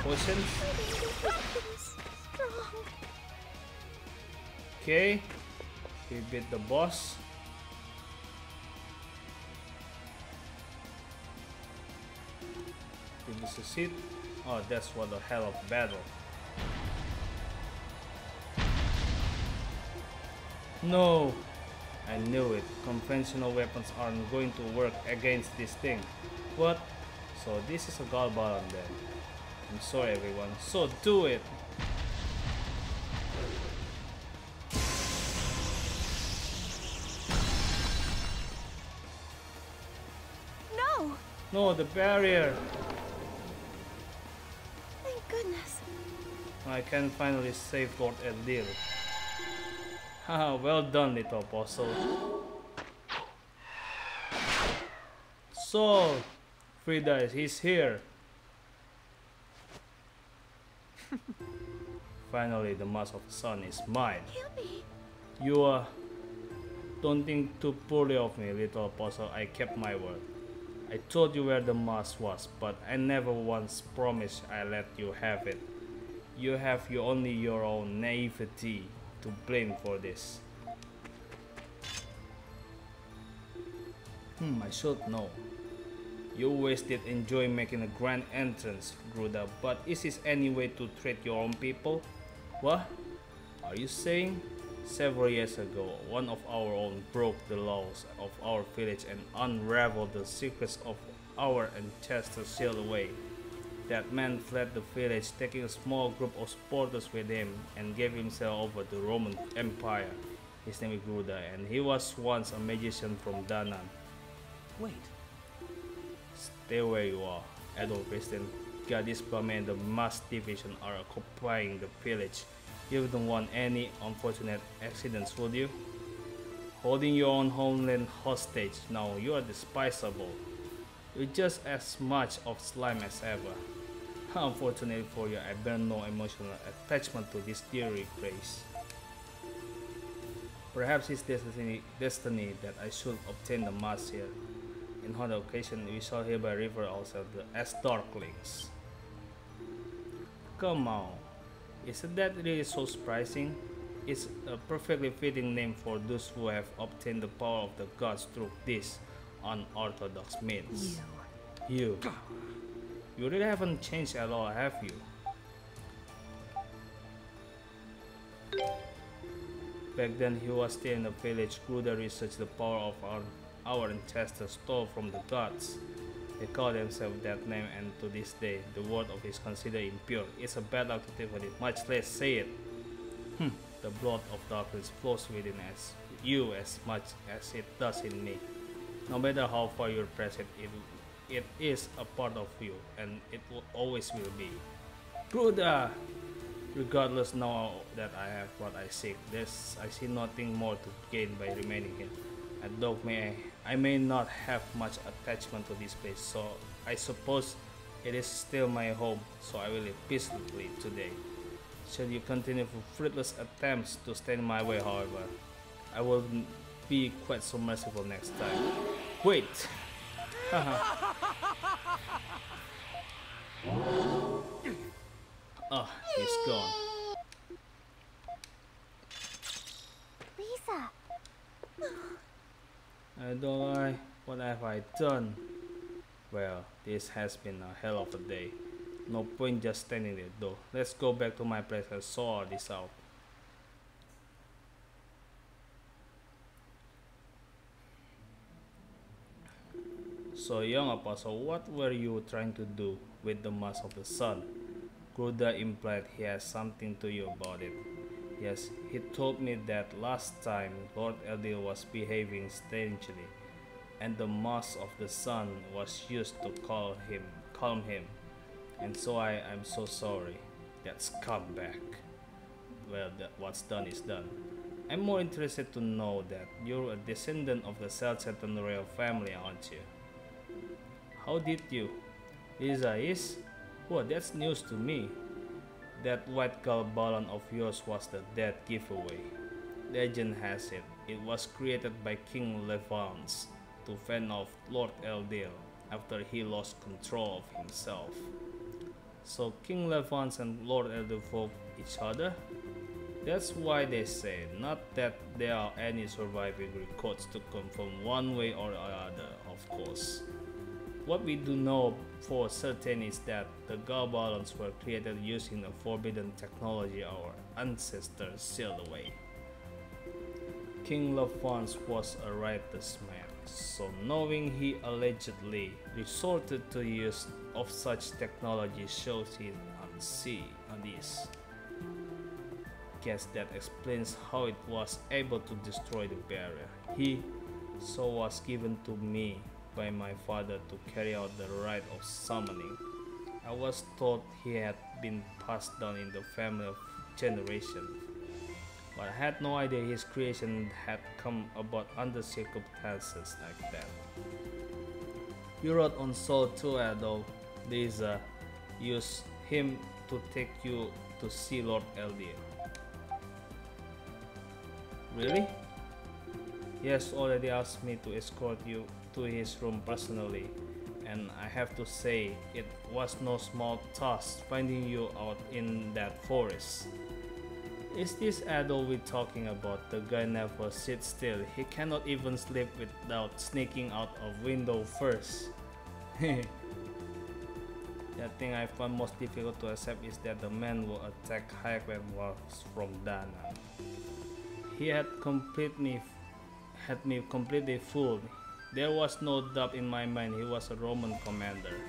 potions. Strong. Okay. We beat the boss. This is it. Oh, that's what the hell of battle. No! I knew it. Conventional weapons aren't going to work against this thing. What? So this is a god button then. I'm sorry everyone. So do it! No. No, the barrier! Thank goodness. I can finally save Lord Eldil. Haha, well done, little apostle. So, Frida, he's here. Finally, the mask of the sun is mine. Can't be. You don't think too poorly of me, little apostle. I kept my word. I told you where the mask was, but I never once promised I let you have it. You have only your own naivety to blame for this. I should know. You always did enjoy making a grand entrance, Gruda, but is this any way to treat your own people? What are you saying? Several years ago, one of our own broke the laws of our village and unraveled the secrets of our ancestors sealed away. That man fled the village, taking a small group of supporters with him, and gave himself over to the Roman Empire. His name is Gruda, and he was once a magician from Danan. Wait. Stay where you are. Adolf Christian, Gadisbame and the Mass Division are occupying the village. You wouldn't want any unfortunate accidents, would you? Holding your own homeland hostage, now you are despisable. You're just as much of slime as ever. Unfortunately for you, I bear no emotional attachment to this dear place. Perhaps it's destiny that I should obtain the mask here. In other occasion, we shall hereby refer ourselves as Darklings. Come on, isn't that really so surprising? It's a perfectly fitting name for those who have obtained the power of the gods through these unorthodox means. You really haven't changed at all, have you? Back then, he was still in the village. Gruda researched the power of our ancestors stole from the gods. They call themselves that name, and to this day, the word of is considered impure. It's a bad activity, much less say it. The blood of darkness flows within you as much as it does in me. No matter how far you press it, it is a part of you, and it will always will be. Buddha! Regardless now that I have what I seek, I see nothing more to gain by remaining here. And though I may not have much attachment to this place, so I suppose it is still my home, so I will live peacefully today. Should you continue for fruitless attempts to stand in my way, however, I will be quite so merciful next time. Wait! Oh, he's gone. Lisa. Don't I? What have I done? Well, this has been a hell of a day. No point just standing there though. Let's go back to my place and sort this out. So young apostle, what were you trying to do with the mask of the sun? Gruda implied he has something to you about it. Yes, he told me that last time Lord Eldil was behaving strangely, and the mask of the sun was used to calm him. And so I'm so sorry. That's come back. Well, what's done is done. I'm more interested to know that you're a descendant of the Celceta royal family, aren't you? How did you? Lisa is? Well, that's news to me. That white gull balloon of yours was the dead giveaway. Legend has it was created by King Levance to fend off Lord Eldil after he lost control of himself. So King Levance and Lord Eldil fought each other? That's why they say, not that there are any surviving records to confirm one way or other, of course. What we do know for certain is that the gull balloons were created using a forbidden technology our ancestors sealed away. King Levance was a righteous man, so knowing he allegedly resorted to use of such technology shows his unease. Guess that explains how it was able to destroy the barrier. He was given to me by my father to carry out the rite of summoning. I was told he had been passed down in the family of generations, but I had no idea his creation had come about under circumstances like that. You wrote on Soul 2 though, Lisa used him to take you to see Lord Eldil. Really? He has already asked me to escort you to his room personally, and I have to say it was no small task finding you out in that forest. Is this adult we're talking about? The guy never sits still. He cannot even sleep without sneaking out a window first. The thing I find most difficult to accept is that the man who attacked Highland was from Dana. He had me completely fooled. There was no doubt in my mind he was a Roman commander.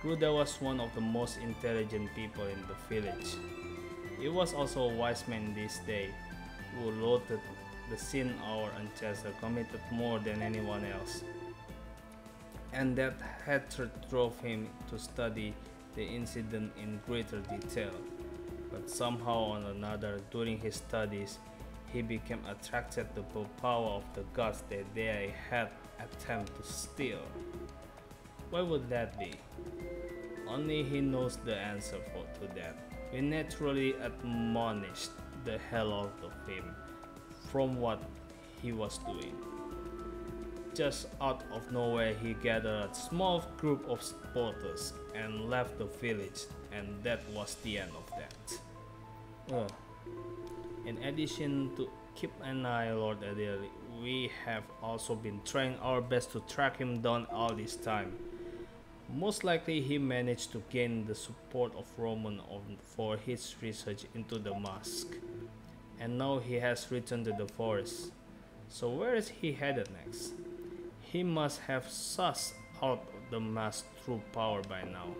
Gruda was one of the most intelligent people in the village. He was also a wise man this day, who loathed the sin our ancestors committed more than anyone else. And that hatred drove him to study the incident in greater detail. But somehow or another, during his studies, he became attracted to the power of the gods that they had attempted to steal. Why would that be? Only he knows the answer to that. We naturally admonished the hell out of him from what he was doing. Just out of nowhere, he gathered a small group of supporters and left the village, and that was the end of that. In addition to keep an eye on Lord Eldil, we have also been trying our best to track him down all this time. Most likely he managed to gain the support of Roman for his research into the mask. And now he has returned to the forest. So where is he headed next? He must have sussed out the mask true power by now.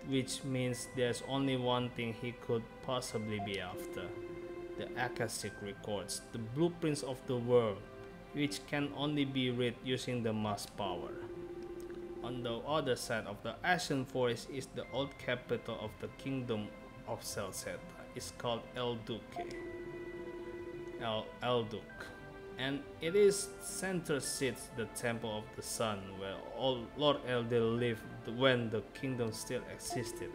Which means there's only one thing he could possibly be after. the Akashic records, the blueprints of the world, which can only be read using the mass power. On the other side of the Ashen Forest is the old capital of the kingdom of Celceta. It's called Elduke. Elduk. And it is center sits the Temple of the Sun, where Lord Eldil lived when the kingdom still existed.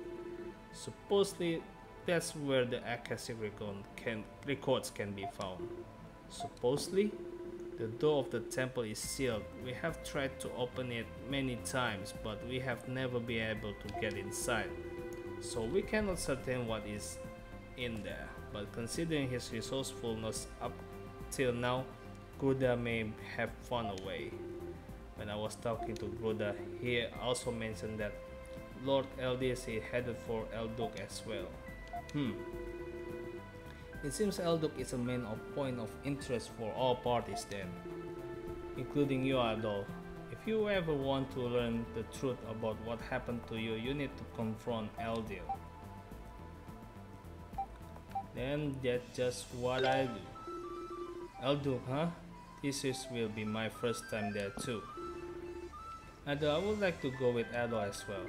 Supposedly, that's where the Akashic records can be found. Supposedly, the door of the temple is sealed. We have tried to open it many times, but we have never been able to get inside. So we cannot certain what is in there. But considering his resourcefulness up till now, Gruda may have found a way. When I was talking to Gruda, he also mentioned that Lord Eldis is headed for Elduk as well. It seems Elduk is a main point of interest for all parties then, including you, Adol. If you ever want to learn the truth about what happened to you, you need to confront Eldil. Then that's just what I do. Elduk, huh? Will be my first time there too. Adol, I would like to go with Adol as well.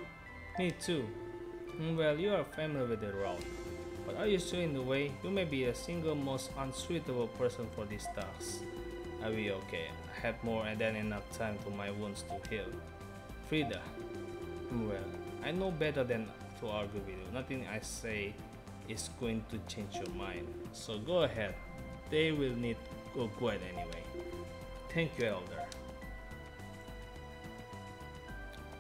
Me too. Well, you are familiar with the route. But are you sure in the way? You may be the single most unsuitable person for this task. I'll be okay. I had more than enough time for my wounds to heal. Frida. Well, I know better than to argue with you. Nothing I say is going to change your mind. So go ahead. They will need to go quiet anyway. Thank you, Elder.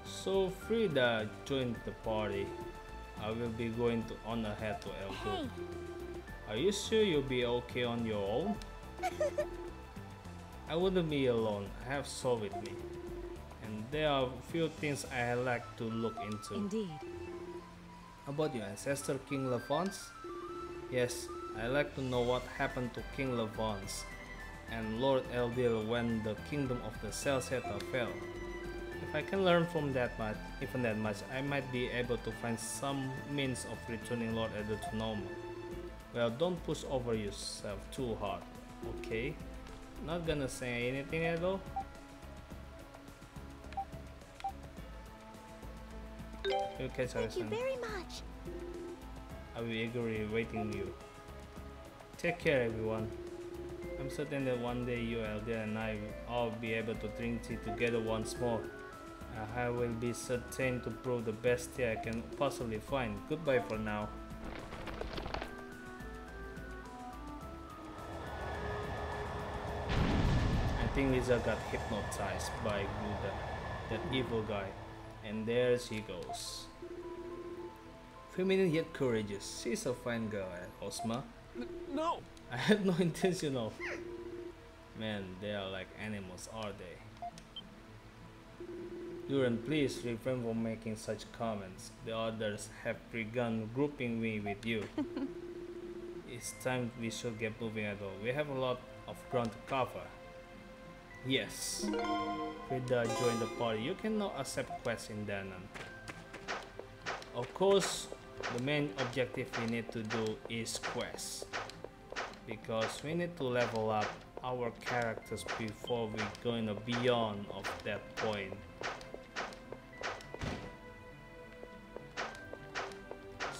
So Frida joined the party. I will be going on ahead to Elduk. Hey. Are you sure you'll be okay on your own? I wouldn't be alone. I have Sol with me. And there are a few things I like to look into. Indeed. About your ancestor King Levance? Yes, I like to know what happened to King Levance and Lord Eldil when the kingdom of the Celceta fell. If I can learn from that much, even that much, I might be able to find some means of returning Lord Eldil to normal. Well, don't push over yourself too hard, okay? Not gonna say anything at all? Okay, Thank you very much. I will be eagerly waiting you. Take care, everyone. I'm certain that one day you, Eldil, and I will all be able to drink tea together once more. I will be certain to prove the best tea I can possibly find. Goodbye for now. I think Lisa got hypnotized by Buddha, that evil guy, and there she goes. Feminine yet courageous. She's a fine girl, Osma. No! I had no intention of. Man, they are like animals, are they? Duran, please refrain from making such comments. The others have begun grouping me with you. It's time we should get moving at all. We have a lot of ground to cover. Yes. Frida joined the party. You can now accept quests in Danan. Of course, the main objective we need to do is quests. Because we need to level up our characters before we go beyond of that point.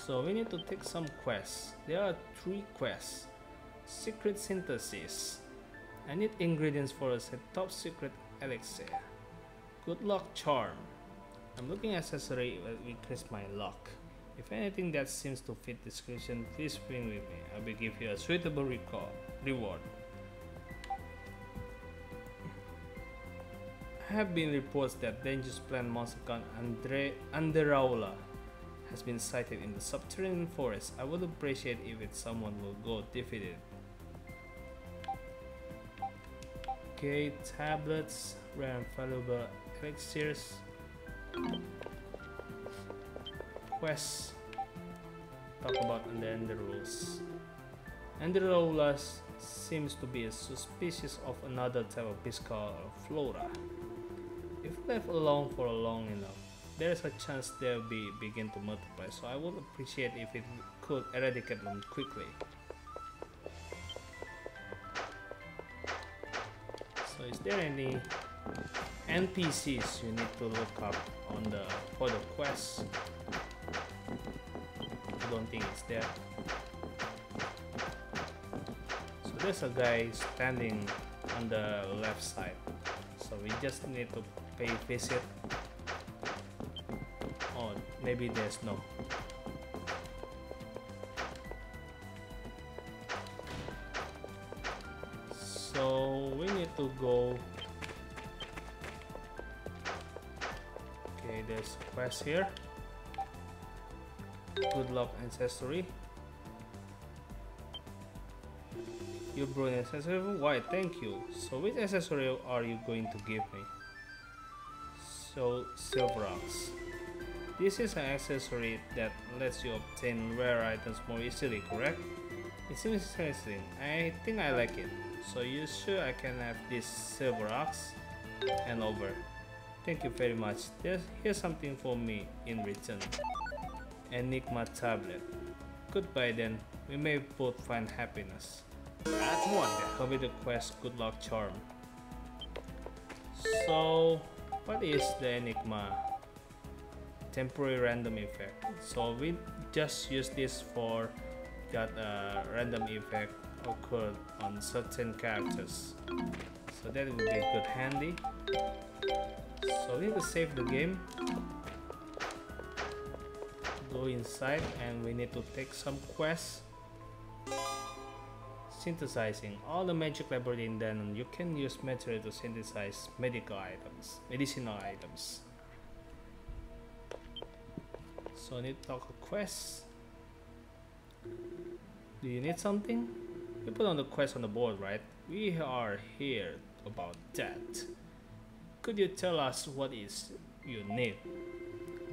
So we need to take some quests. There are 3 quests. Secret synthesis. I need ingredients for a top secret elixir. Good luck charm. I'm looking accessory that will increase my luck. If anything that seems to fit description, please bring with me. I will give you a suitable reward. There have been reports that dangerous plant monster called Anderaula has been sighted in the subterranean forest. I would appreciate if someone will go defeat it. Okay, tablets, rare and valuable elixirs. Quests. Talk about the Ender rules. Anderaula seems to be suspicious of another type of beast called Flora. If left alone for long enough, there is a chance they'll begin to multiply, so I would appreciate if it could eradicate them quickly. there any NPCs you need to look up on the for the quest? I don't think it's there. So there's a guy standing on the left side. So we just need to pay visit. Oh, maybe there's no. So we need to go. Okay, there's a quest here. Good luck ancestry. You brought an accessory? Why, thank you. So which accessory are you going to give me? So, Silverax. This is an accessory that lets you obtain rare items more easily, correct? It seems interesting. I think I like it. So you sure I can have this Silverax? And over. Thank you very much. Here's something for me in return. Enigma tablet. Goodbye then. We may both find happiness. That's one down. Complete the quest, good luck charm. So, what is the Enigma? Temporary random effect. So we just use this for got a random effect occurred on certain characters. So that would be good handy. So we need to save the game. Go inside and we need to take some quests. Synthesizing. All the magic laboratory in Danon, you can use material to synthesize medicinal items. So I need to talk a quest. Do you need something? You put on the quest on the board, right? We are here about that. Could you tell us what is you need?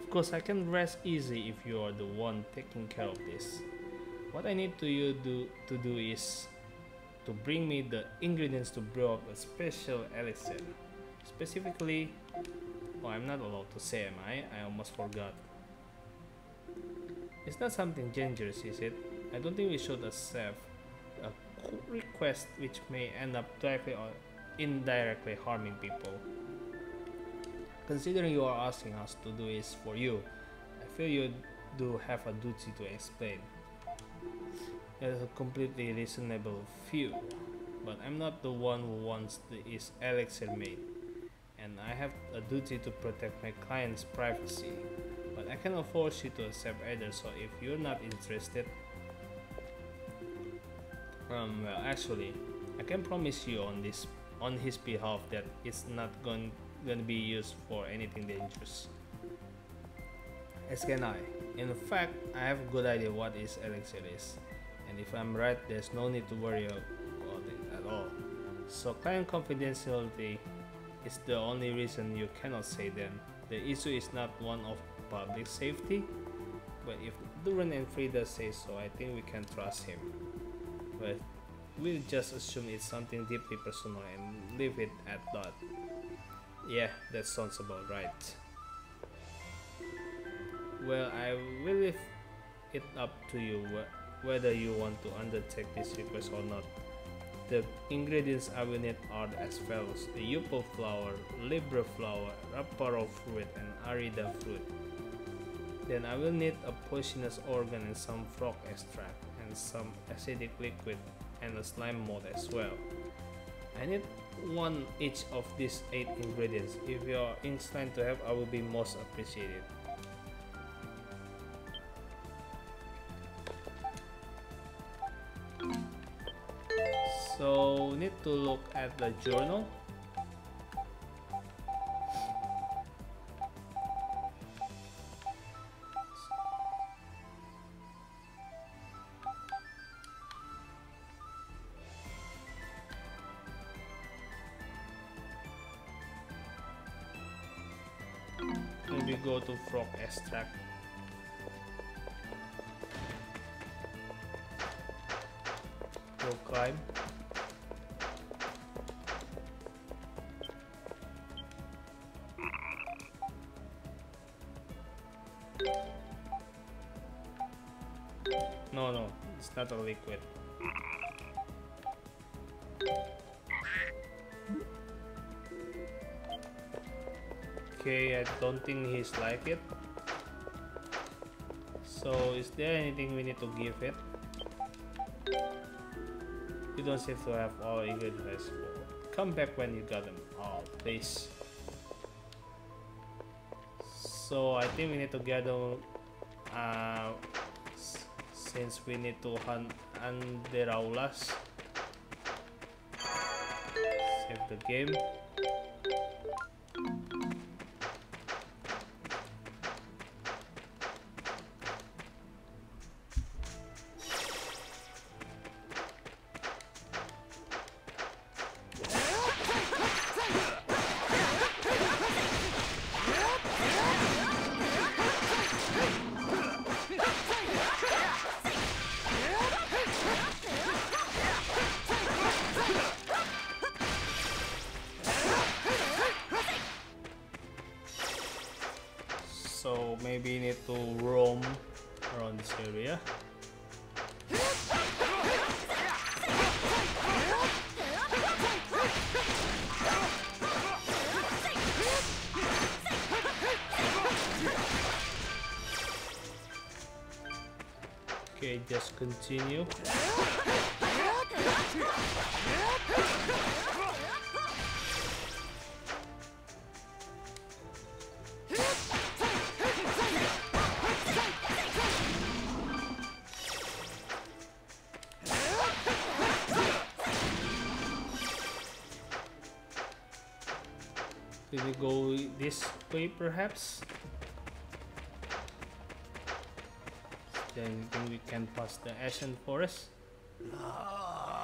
Of course, I can rest easy if you are the one taking care of this. What I need to do is to bring me the ingredients to brew up a special elixir. Specifically, oh, I'm not allowed to say, am I? I almost forgot. It's not something dangerous, is it? I don't think we should accept a request which may end up directly or indirectly harming people. Considering you are asking us to do this for you, I feel you do have a duty to explain. It's a completely reasonable view, but I'm not the one who wants this elixir made, and I have a duty to protect my client's privacy. But I cannot force you to accept either, so if you're not interested, well, actually, I can promise you on his behalf that it's not going to be used for anything dangerous. As can I. In fact, I have a good idea what this elixir is. And if I'm right, there's no need to worry about it at all. So client confidentiality is the only reason you cannot say them. The issue is not one of public safety, but if Duran and Frida say so, I think we can trust him. But we'll just assume it's something deeply personal and leave it at that. Yeah, that sounds about right. Well, I will leave it up to you whether you want to undertake this request or not. The ingredients I will need are as follows: the Yupo flower, Libra flower, Rapparo fruit, and Arida fruit. Then I will need a poisonous organ and some frog extract, and some acidic liquid, and a slime mold as well. I need one each of these 8 ingredients. If you are inclined to have, I will be most appreciated. So need to look at the journal. Maybe go to frog extract. Go climb. No, it's not a liquid. Okay, I don't think he's like it. So, is there anything we need to give it? You don't seem to have all ingredients. Come back when you got them all, please. So, I think we need to gather. Since we need to hunt Anderaulas. Save the game. So maybe need to roam around this area. Okay, just continue. Did we go this way perhaps? Then I think we can pass the Ashen Forest.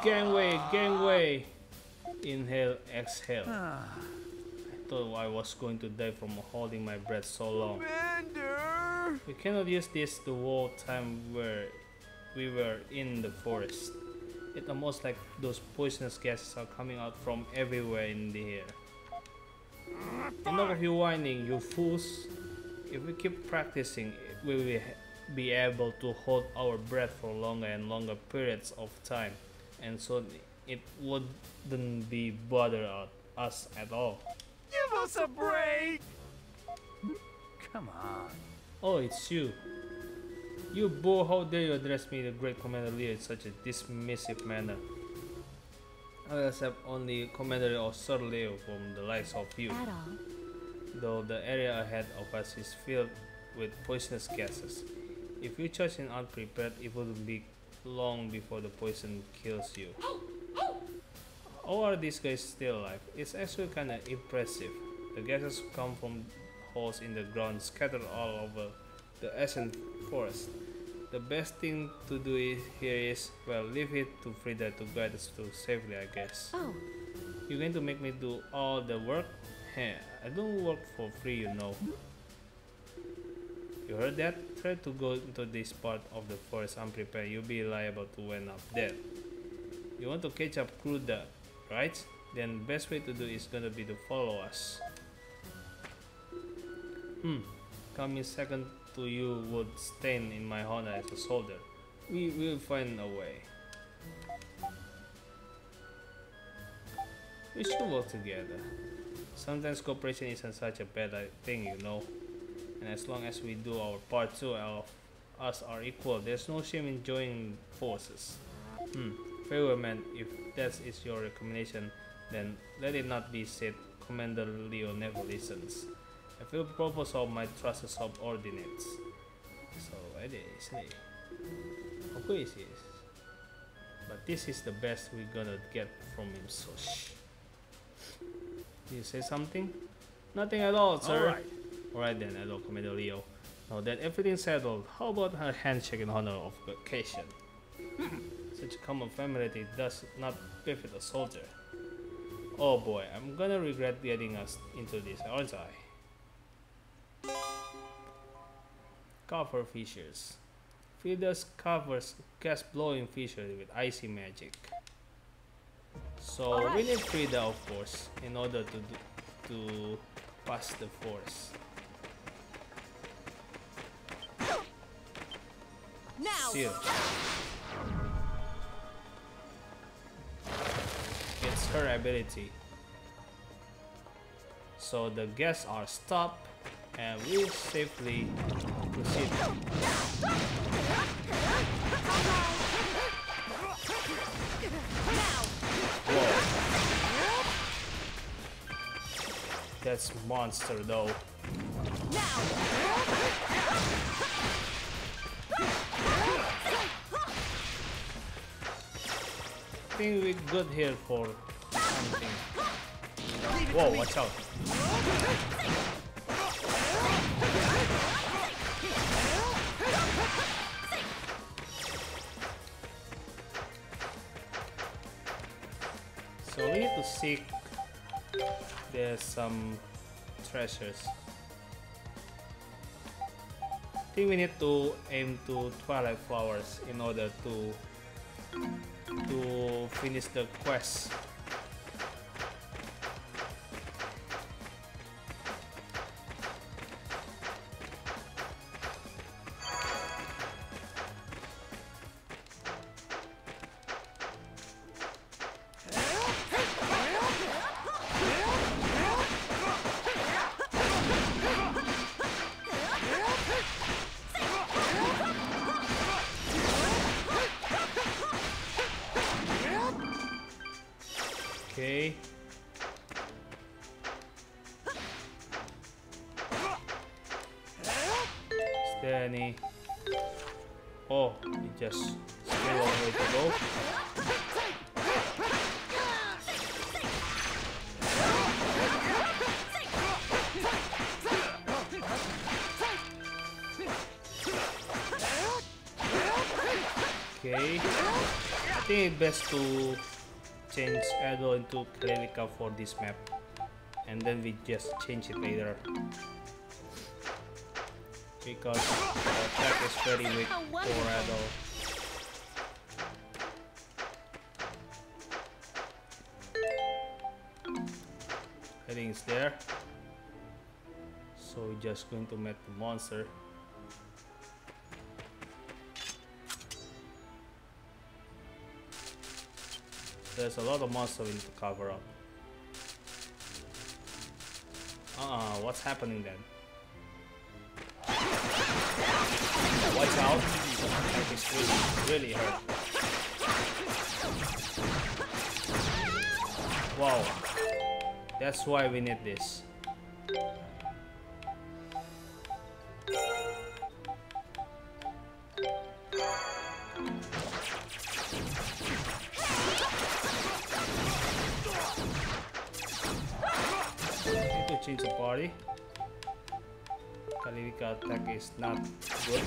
Gangway, gangway! Inhale, exhale. I thought I was going to die from holding my breath so long. Commander! We cannot use this the whole time where we were in the forest. It's almost like those poisonous gases are coming out from everywhere in the air. Enough of you whining, you fools. If we keep practicing, we will be able to hold our breath for longer and longer periods of time, and so it wouldn't be bother us at all. Give us a break! Come on. Oh, it's you. You boy, how dare you address me, the great Commander Leo, in such a dismissive manner. I accept only Commander or Sir Leo from the likes of you. At all. Though the area ahead of us is filled with poisonous gases. If you charge in unprepared, it wouldn't be long before the poison kills you. How are these guys still alive? It's actually kinda impressive. The gases come from holes in the ground scattered all over the Ashen Forest. The best thing to do here is, well, leave it to Frida to guide us to safely, I guess. Oh, You're going to make me do all the work? Heh, I don't work for free, you know. You heard that? Try to go into this part of the forest unprepared. You'll be liable to end up dead. You want to catch up Kruda, right? Then best way to do is gonna be to follow us. Coming second to you would stain in my honor as a soldier. We will find a way. We should work together. Sometimes cooperation isn't such a bad thing, you know. And as long as we do our part too, all of us are equal. There's no shame in joining forces. Very well, man. If that is your recommendation, then let it not be said. Commander Leo never listens. I feel purpose of my trusted subordinates. So it is. Of course it is. But this is the best we're gonna get from him, so shh. Did you say something? Nothing at all, sir. Alright then, hello, Commander Leo. Now that everything's settled, how about a handshake in honor of the occasion? Such a common familiarity does not befit a soldier. Oh boy, I'm gonna regret getting us into this, aren't I? Cover fissures. Frida's covers cast blowing fissures with icy magic. So we need Frida, of course, in order to pass the force. now! Seal. It's her ability. So the guests are stopped and we safely proceed. Whoa. That's monster though. I think we're good here for something. Whoa, watch out. So we need to seek. There's some treasures. I think we need to aim to Twilight Flowers in order to finish the quest. Okay. Is there any? Oh, it just still a long way to go. Okay. I think it's best to change Edo into Klerica for this map, and then we just change it later because the attack is very weak for Edo. I think it's there, so we're just going to meet the monster. There's a lot of monsters we need to cover up. What's happening then? Watch out! That is really hurt. Wow, that's why we need this. Change the body. Klerica attack is not good.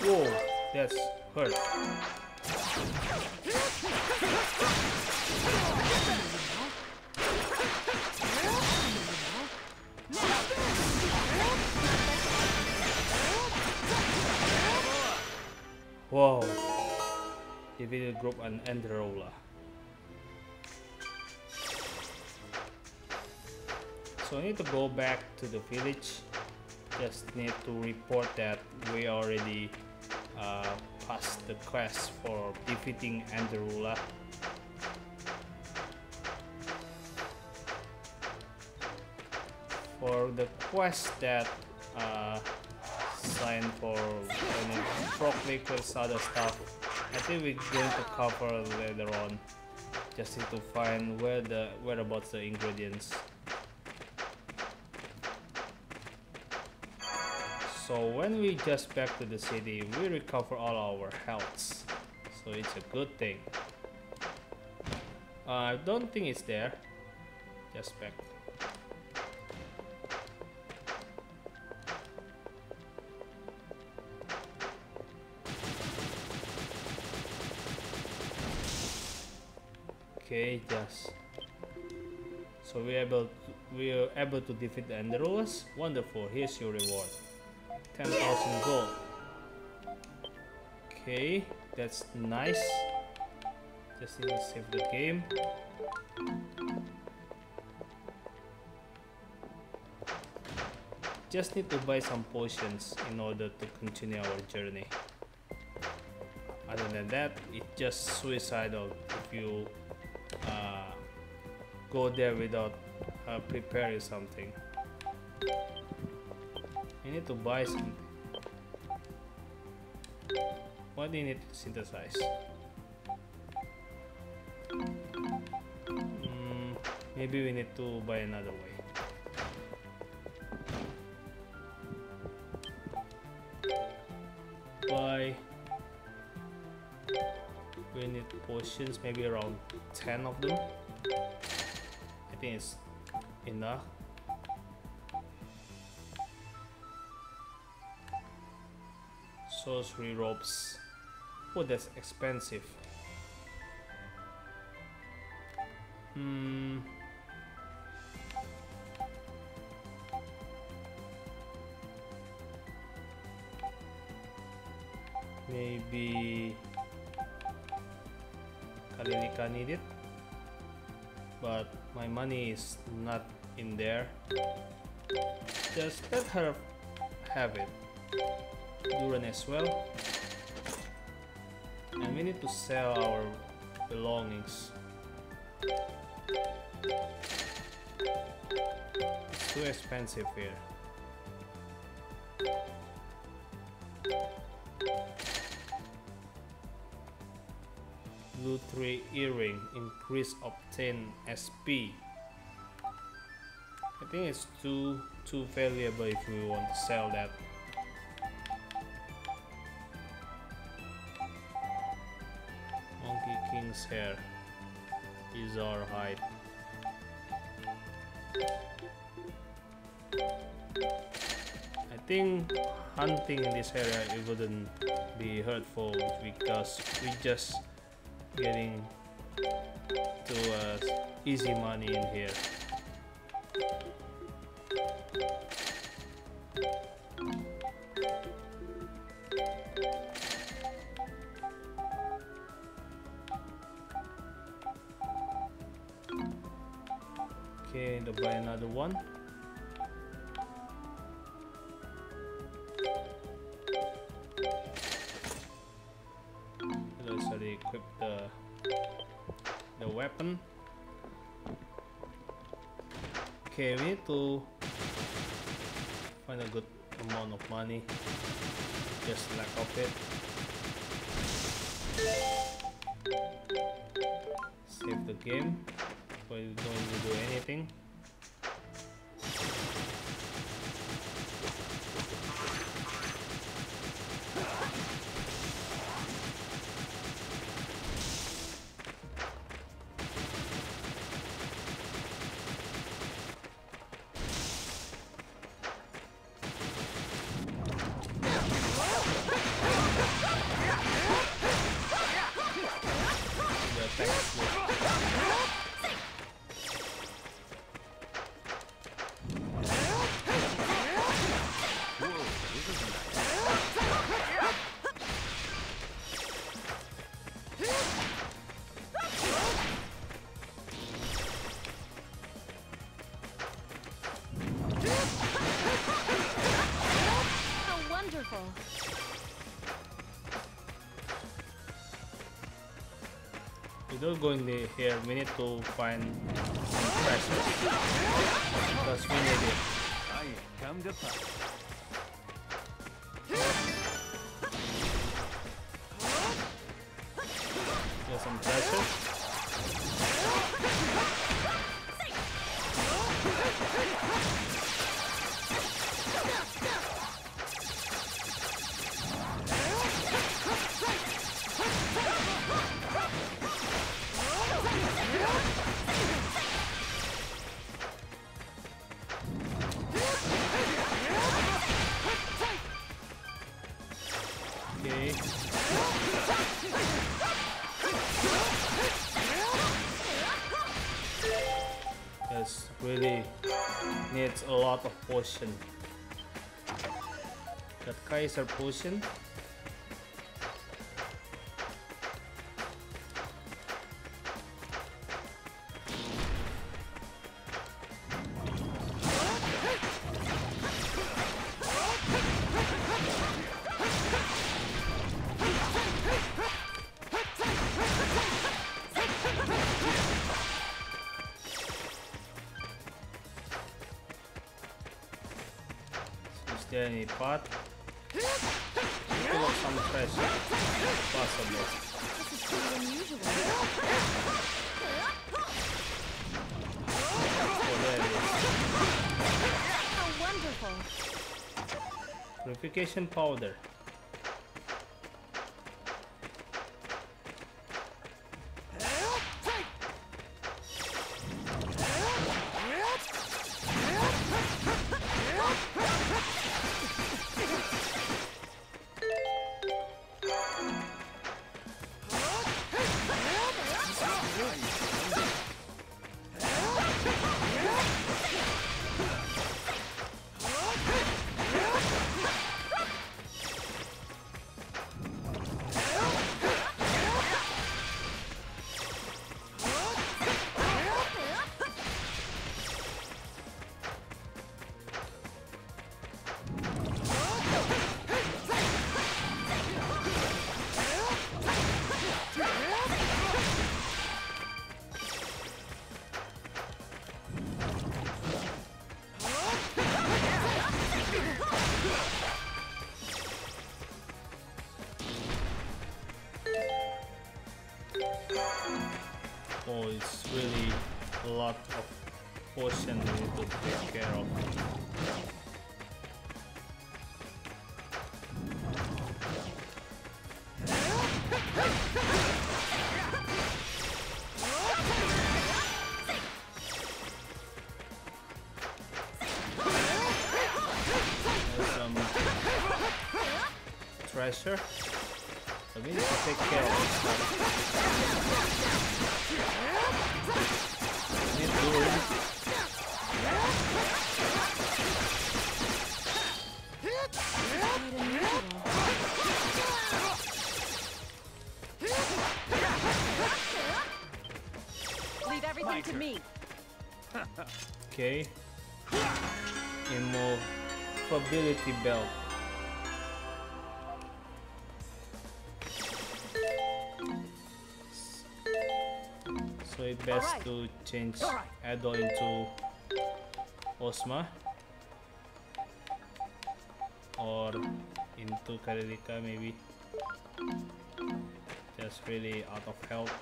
Whoa, that's hurt. Whoa. Defeated group and Enderola. So I need to go back to the village. Just need to report that we already passed the quest for defeating Enderola. For the quest that signed for Frog Liquid's other stuff, I think we're going to cover later on. Just need to find whereabouts the ingredients. So when we just back to the city, we recover all our healths. So it's a good thing. I don't think it's there. Just back. Okay, just. So we are able to defeat the Enderolas. Wonderful. Here's your reward. 10,000 gold. Okay, that's nice. Just need to save the game. Just need to buy some potions in order to continue our journey. Other than that, it's just suicidal if you go there without preparing something. You need to buy something. What do you need to synthesize? Maybe we need to buy another way. We need potions, maybe around 10 of them. I think it's enough. Sorcery ropes. Oh, that's expensive. Maybe Kalilika need it, but my money is not in there. Just let her have it. Duran as well, and we need to sell our belongings. It's too expensive here. Blue 3 earring, increase obtain SP. I think it's too valuable if we want to sell that. Monkey King's hair is our height. I think hunting in this area it wouldn't be hurtful because we just getting to easy money in here. Okay, to buy another one. Let's already equip the weapon. Okay, we need to find a good amount of money. Just lack of it. Save the game. But we don't need to do anything. Without going here, we need to find some treasure because we need it. I come to fight. There's some treasure. Okay. This really needs a lot of potion. That Kaiser potion. there any pot? Pull up some trash. Possible. This is pretty unusual. Oh, there it How wonderful! is. Purification powder. Oh, it's really a lot of potion we need to take care of. There's some treasure. So we need to take care of this stuff. Need doing. Quite unusual. Leave everything to me. Okay. Immovability belt. So it's best Alright. to change Alright. Edo into Osma or into Karilika maybe. Just really out of health.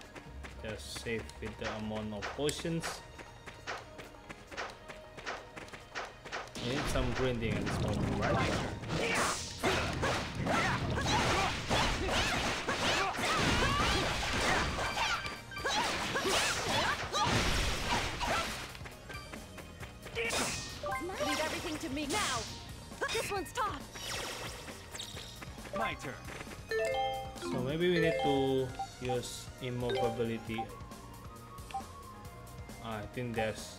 Just save with the amount of potions. You need some grinding at this moment, right? Leave everything to me now. This one's tough. My turn. So maybe we need to use immovability. I think there's...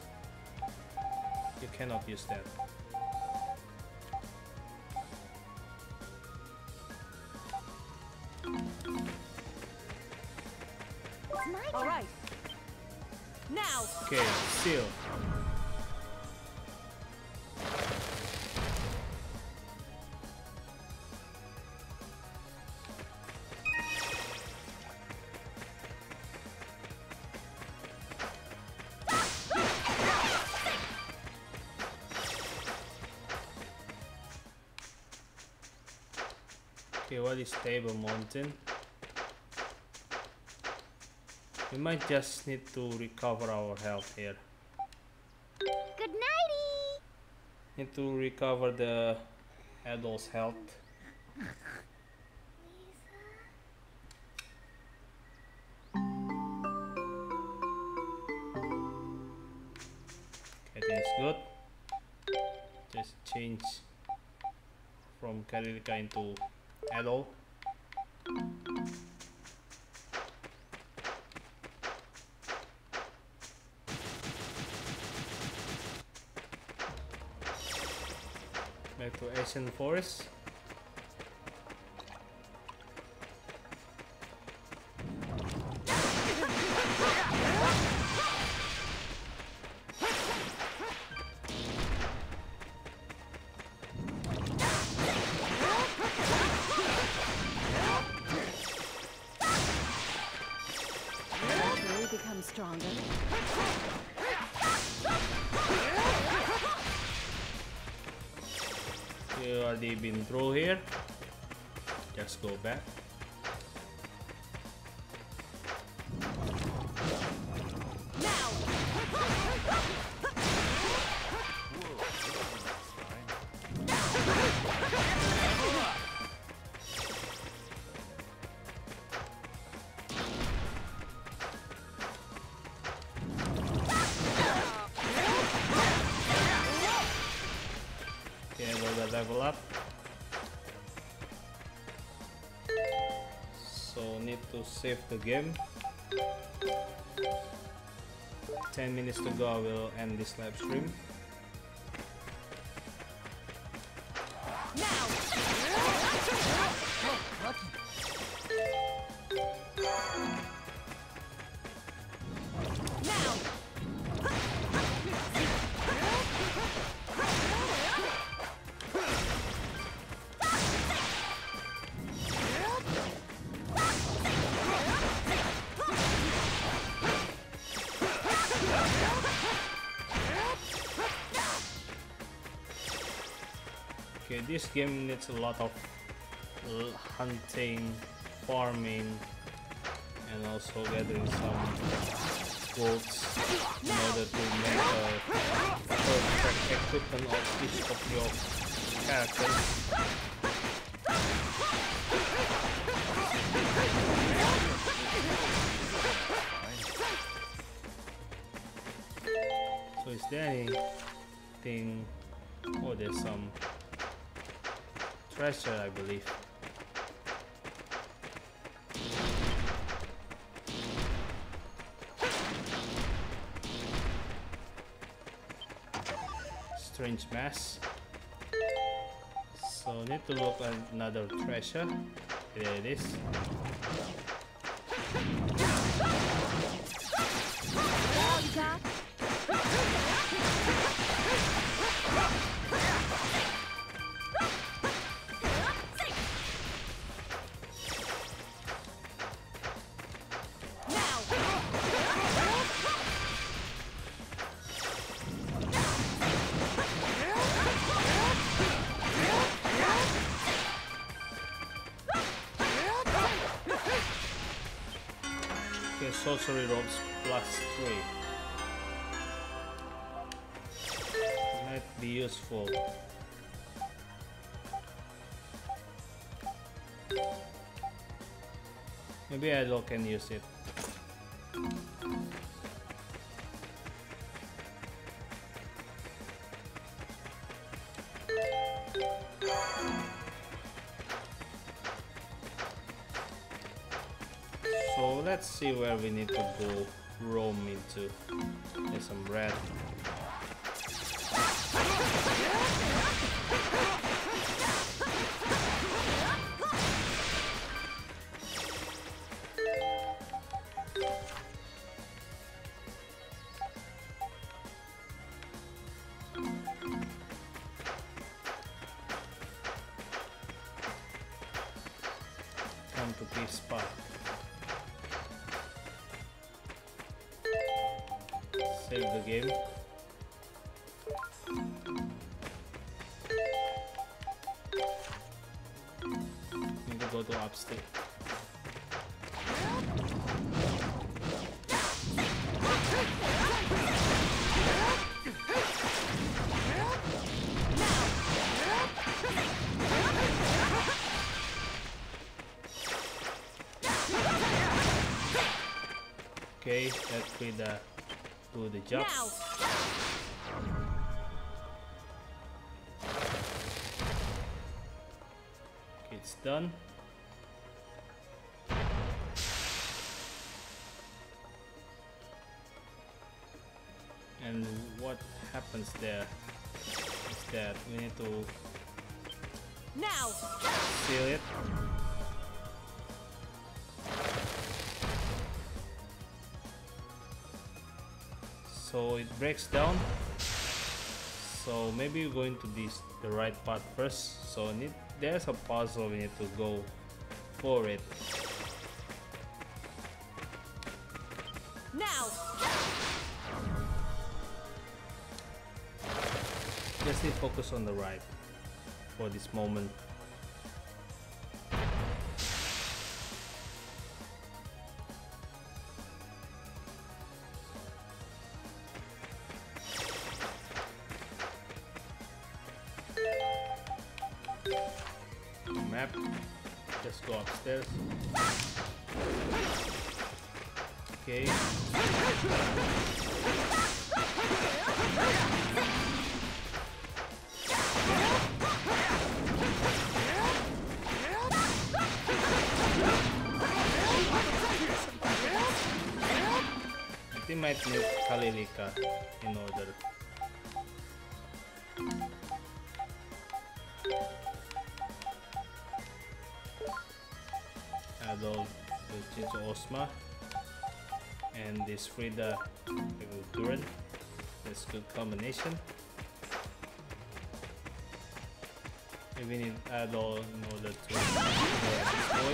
You cannot use that. It's my All turn. right. Now. Okay, seal. Okay, what is Table Mountain? We might just need to recover our health here. Good nighty. Need to recover the adult's health. Okay, I think it's good. Just change from Karilika into adult. Back to Asian Forest. Really become stronger. We already been through here. Just go back. Level up, so need to save the game. 10 minutes to go. I will end this live stream. Okay, this game needs a lot of hunting, farming, and also gathering some goods in order to make a perfect equipment of each of your characters. So is there anything? Oh, there's some treasure, I believe. Strange mess. So need to look at another treasure. There it is. Sorcery ropes +3 might be useful. Maybe I can use it. So let's see where we need to go roam into. There's some red. Come to this spot. Save the game. Need to go to upstate. Okay, let's do the job. Okay, it's done. And what happens there is that we need to seal it. So it breaks down. So maybe we're going to the right path first. So there's a puzzle, we need to go for it. Now. Just need to focus on the right. for this moment. Map. Just go upstairs. Okay. I think might need Kalilika in order. Add all the Chicho Osma and this Frida Duran. That's a good combination. We need add all in order to destroy.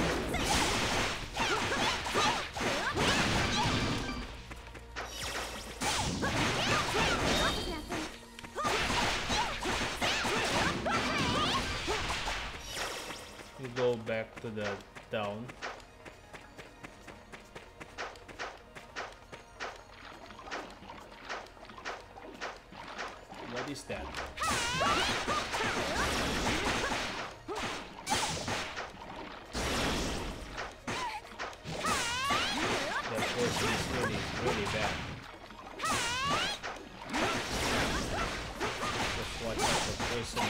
We go back to the down. What is that? That person is really bad. Just watch out the person.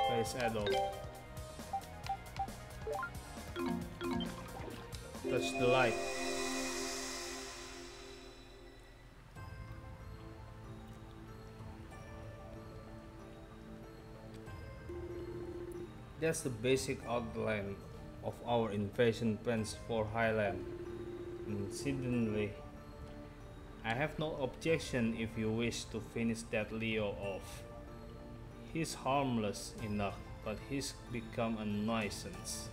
Where's Adolf? Touch the light. That's the basic outline of our invasion plans for Highland. Incidentally, I have no objection if you wish to finish that Leo off. He's harmless enough, but he's become a nuisance.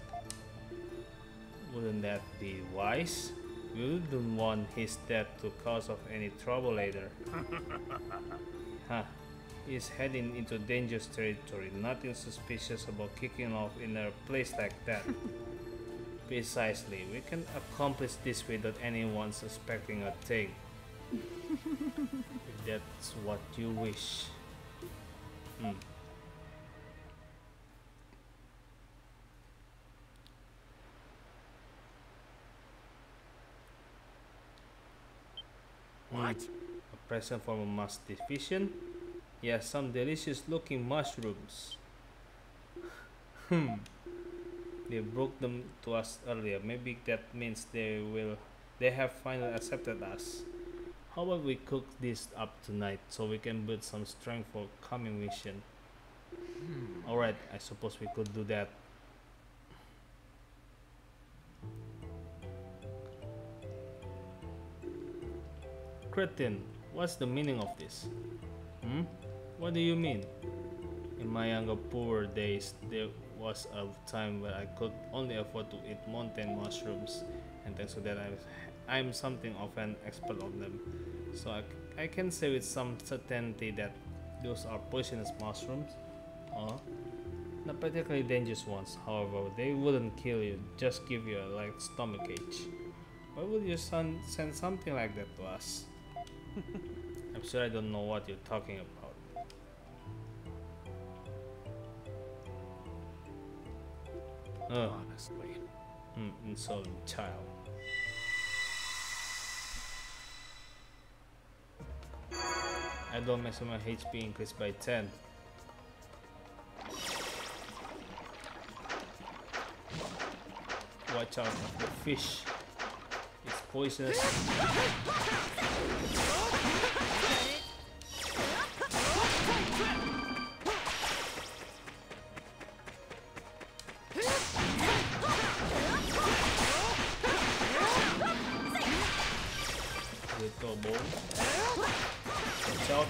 Wouldn't that be wise? We wouldn't want his death to cause of any trouble later. Huh. He's heading into dangerous territory. Nothing suspicious about kicking off in a place like that. Precisely. We can accomplish this without anyone suspecting a thing. If that's what you wish. What? A present from a mass division? Yes, some delicious looking mushrooms. They broke them to us earlier. Maybe that means they have finally accepted us. How about we cook this up tonight so we can build some strength for coming mission? Alright, I suppose we could do that. Cretin, what's the meaning of this? What do you mean? In my younger poor days, there was a time where I could only afford to eat mountain mushrooms, and thanks to that I'm something of an expert on them. So I can say with some certainty that those are poisonous mushrooms. Not particularly dangerous ones, however, they wouldn't kill you, just give you a light stomachache. Why would you send something like that to us? I'm sure I don't know what you're talking about. Honestly. Insolent child. I don't maximum HP increased by 10. Watch out of the fish. It's poisonous. Little ball. Watch out.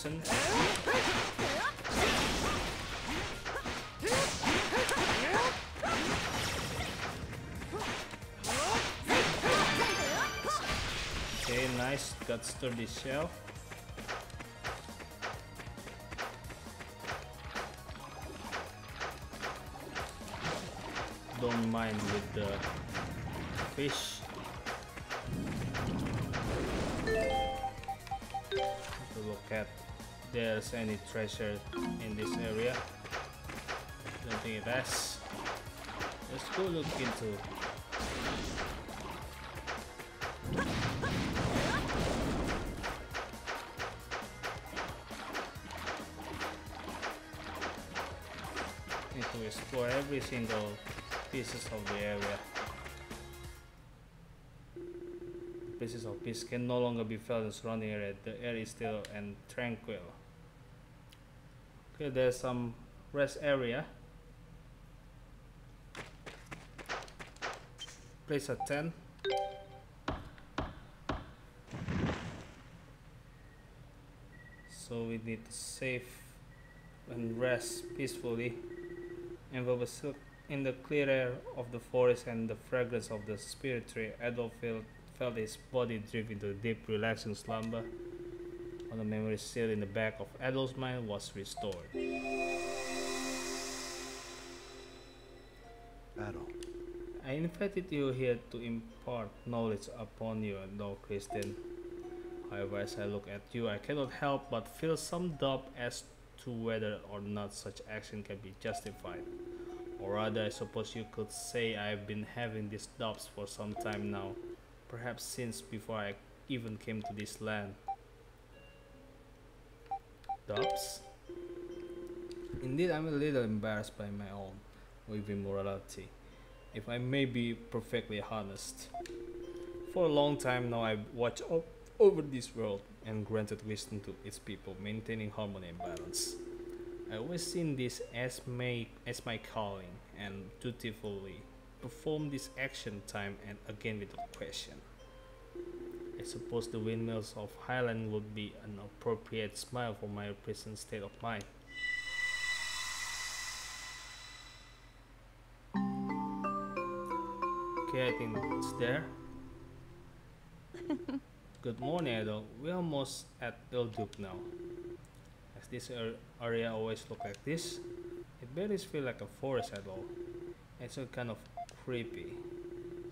person. Okay, nice, got sturdy shell. Don't mind with the fish. To look at there's any treasure in this area. Don't think it has. Let's go look into. Need to explore every single pieces of the area. Pieces of peace can no longer be felt in the surrounding area. The air is still and tranquil. Okay, there's some rest area. Place a tent. So we need to save and rest peacefully. Envelop silk in the clear air of the forest and the fragrance of the spirit tree. Adolf felt his body drift into a deep, relaxing slumber. All the memories still in the back of Adolf's mind was restored. Battle. I invited you here to impart knowledge upon you, though Christian. However, as I look at you, I cannot help but feel some doubt as to whether or not such action can be justified. Or rather, I suppose you could say I've been having these doubts for some time now, perhaps since before I even came to this land. Doubts? Indeed, I'm a little embarrassed by my own wavering morality, if I may be perfectly honest. For a long time now, I've watched over this world and granted wisdom to its people, maintaining harmony and balance. I always seen this as my calling, and dutifully perform this action time and again without question. I suppose the windmills of Highland would be an appropriate smile for my present state of mind. Okay, I think it's there. Good morning, Edo. We're almost at Ilduke now. As this area always look like this, it barely feels like a forest at all. It's so kind of creepy.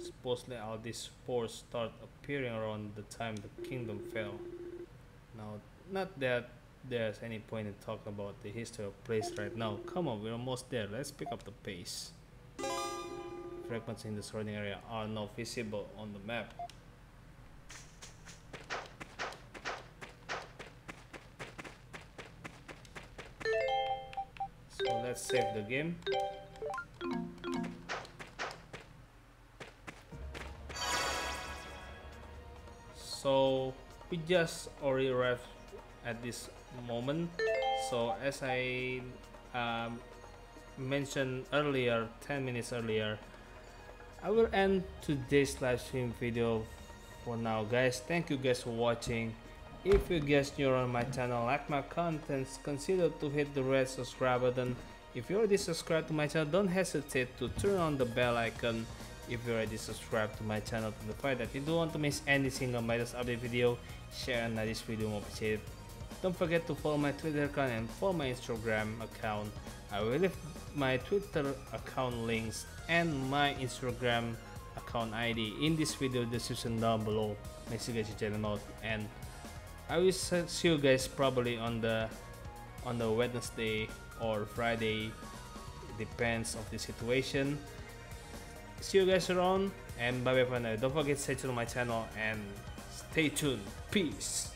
Supposedly all these spores start appearing around the time the kingdom fell. Now, not that there's any point in talking about the history of the place right now. Come on, we're almost there. Let's pick up the pace. Fragments in the surrounding area are now visible on the map. So let's save the game. So we just already arrived at this moment. So as I mentioned earlier, 10 minutes earlier, I will end today's live stream video for now, guys. Thank you guys for watching. If you guys new on my channel, like my contents, consider to hit the red subscribe button. If you already subscribed to my channel, don't hesitate to turn on the bell icon. If you already subscribed to my channel to notify that you don't want to miss any single latest update video, share and like this video, more appreciated. Don't forget to follow my Twitter account and follow my Instagram account. I will leave my Twitter account links and my Instagram account ID in this video description down below. Make sure you guys check them out, and I will see you guys probably on the Wednesday or Friday, depends of the situation. See you guys around, and bye bye for now. Don't forget to subscribe to my channel and stay tuned. Peace.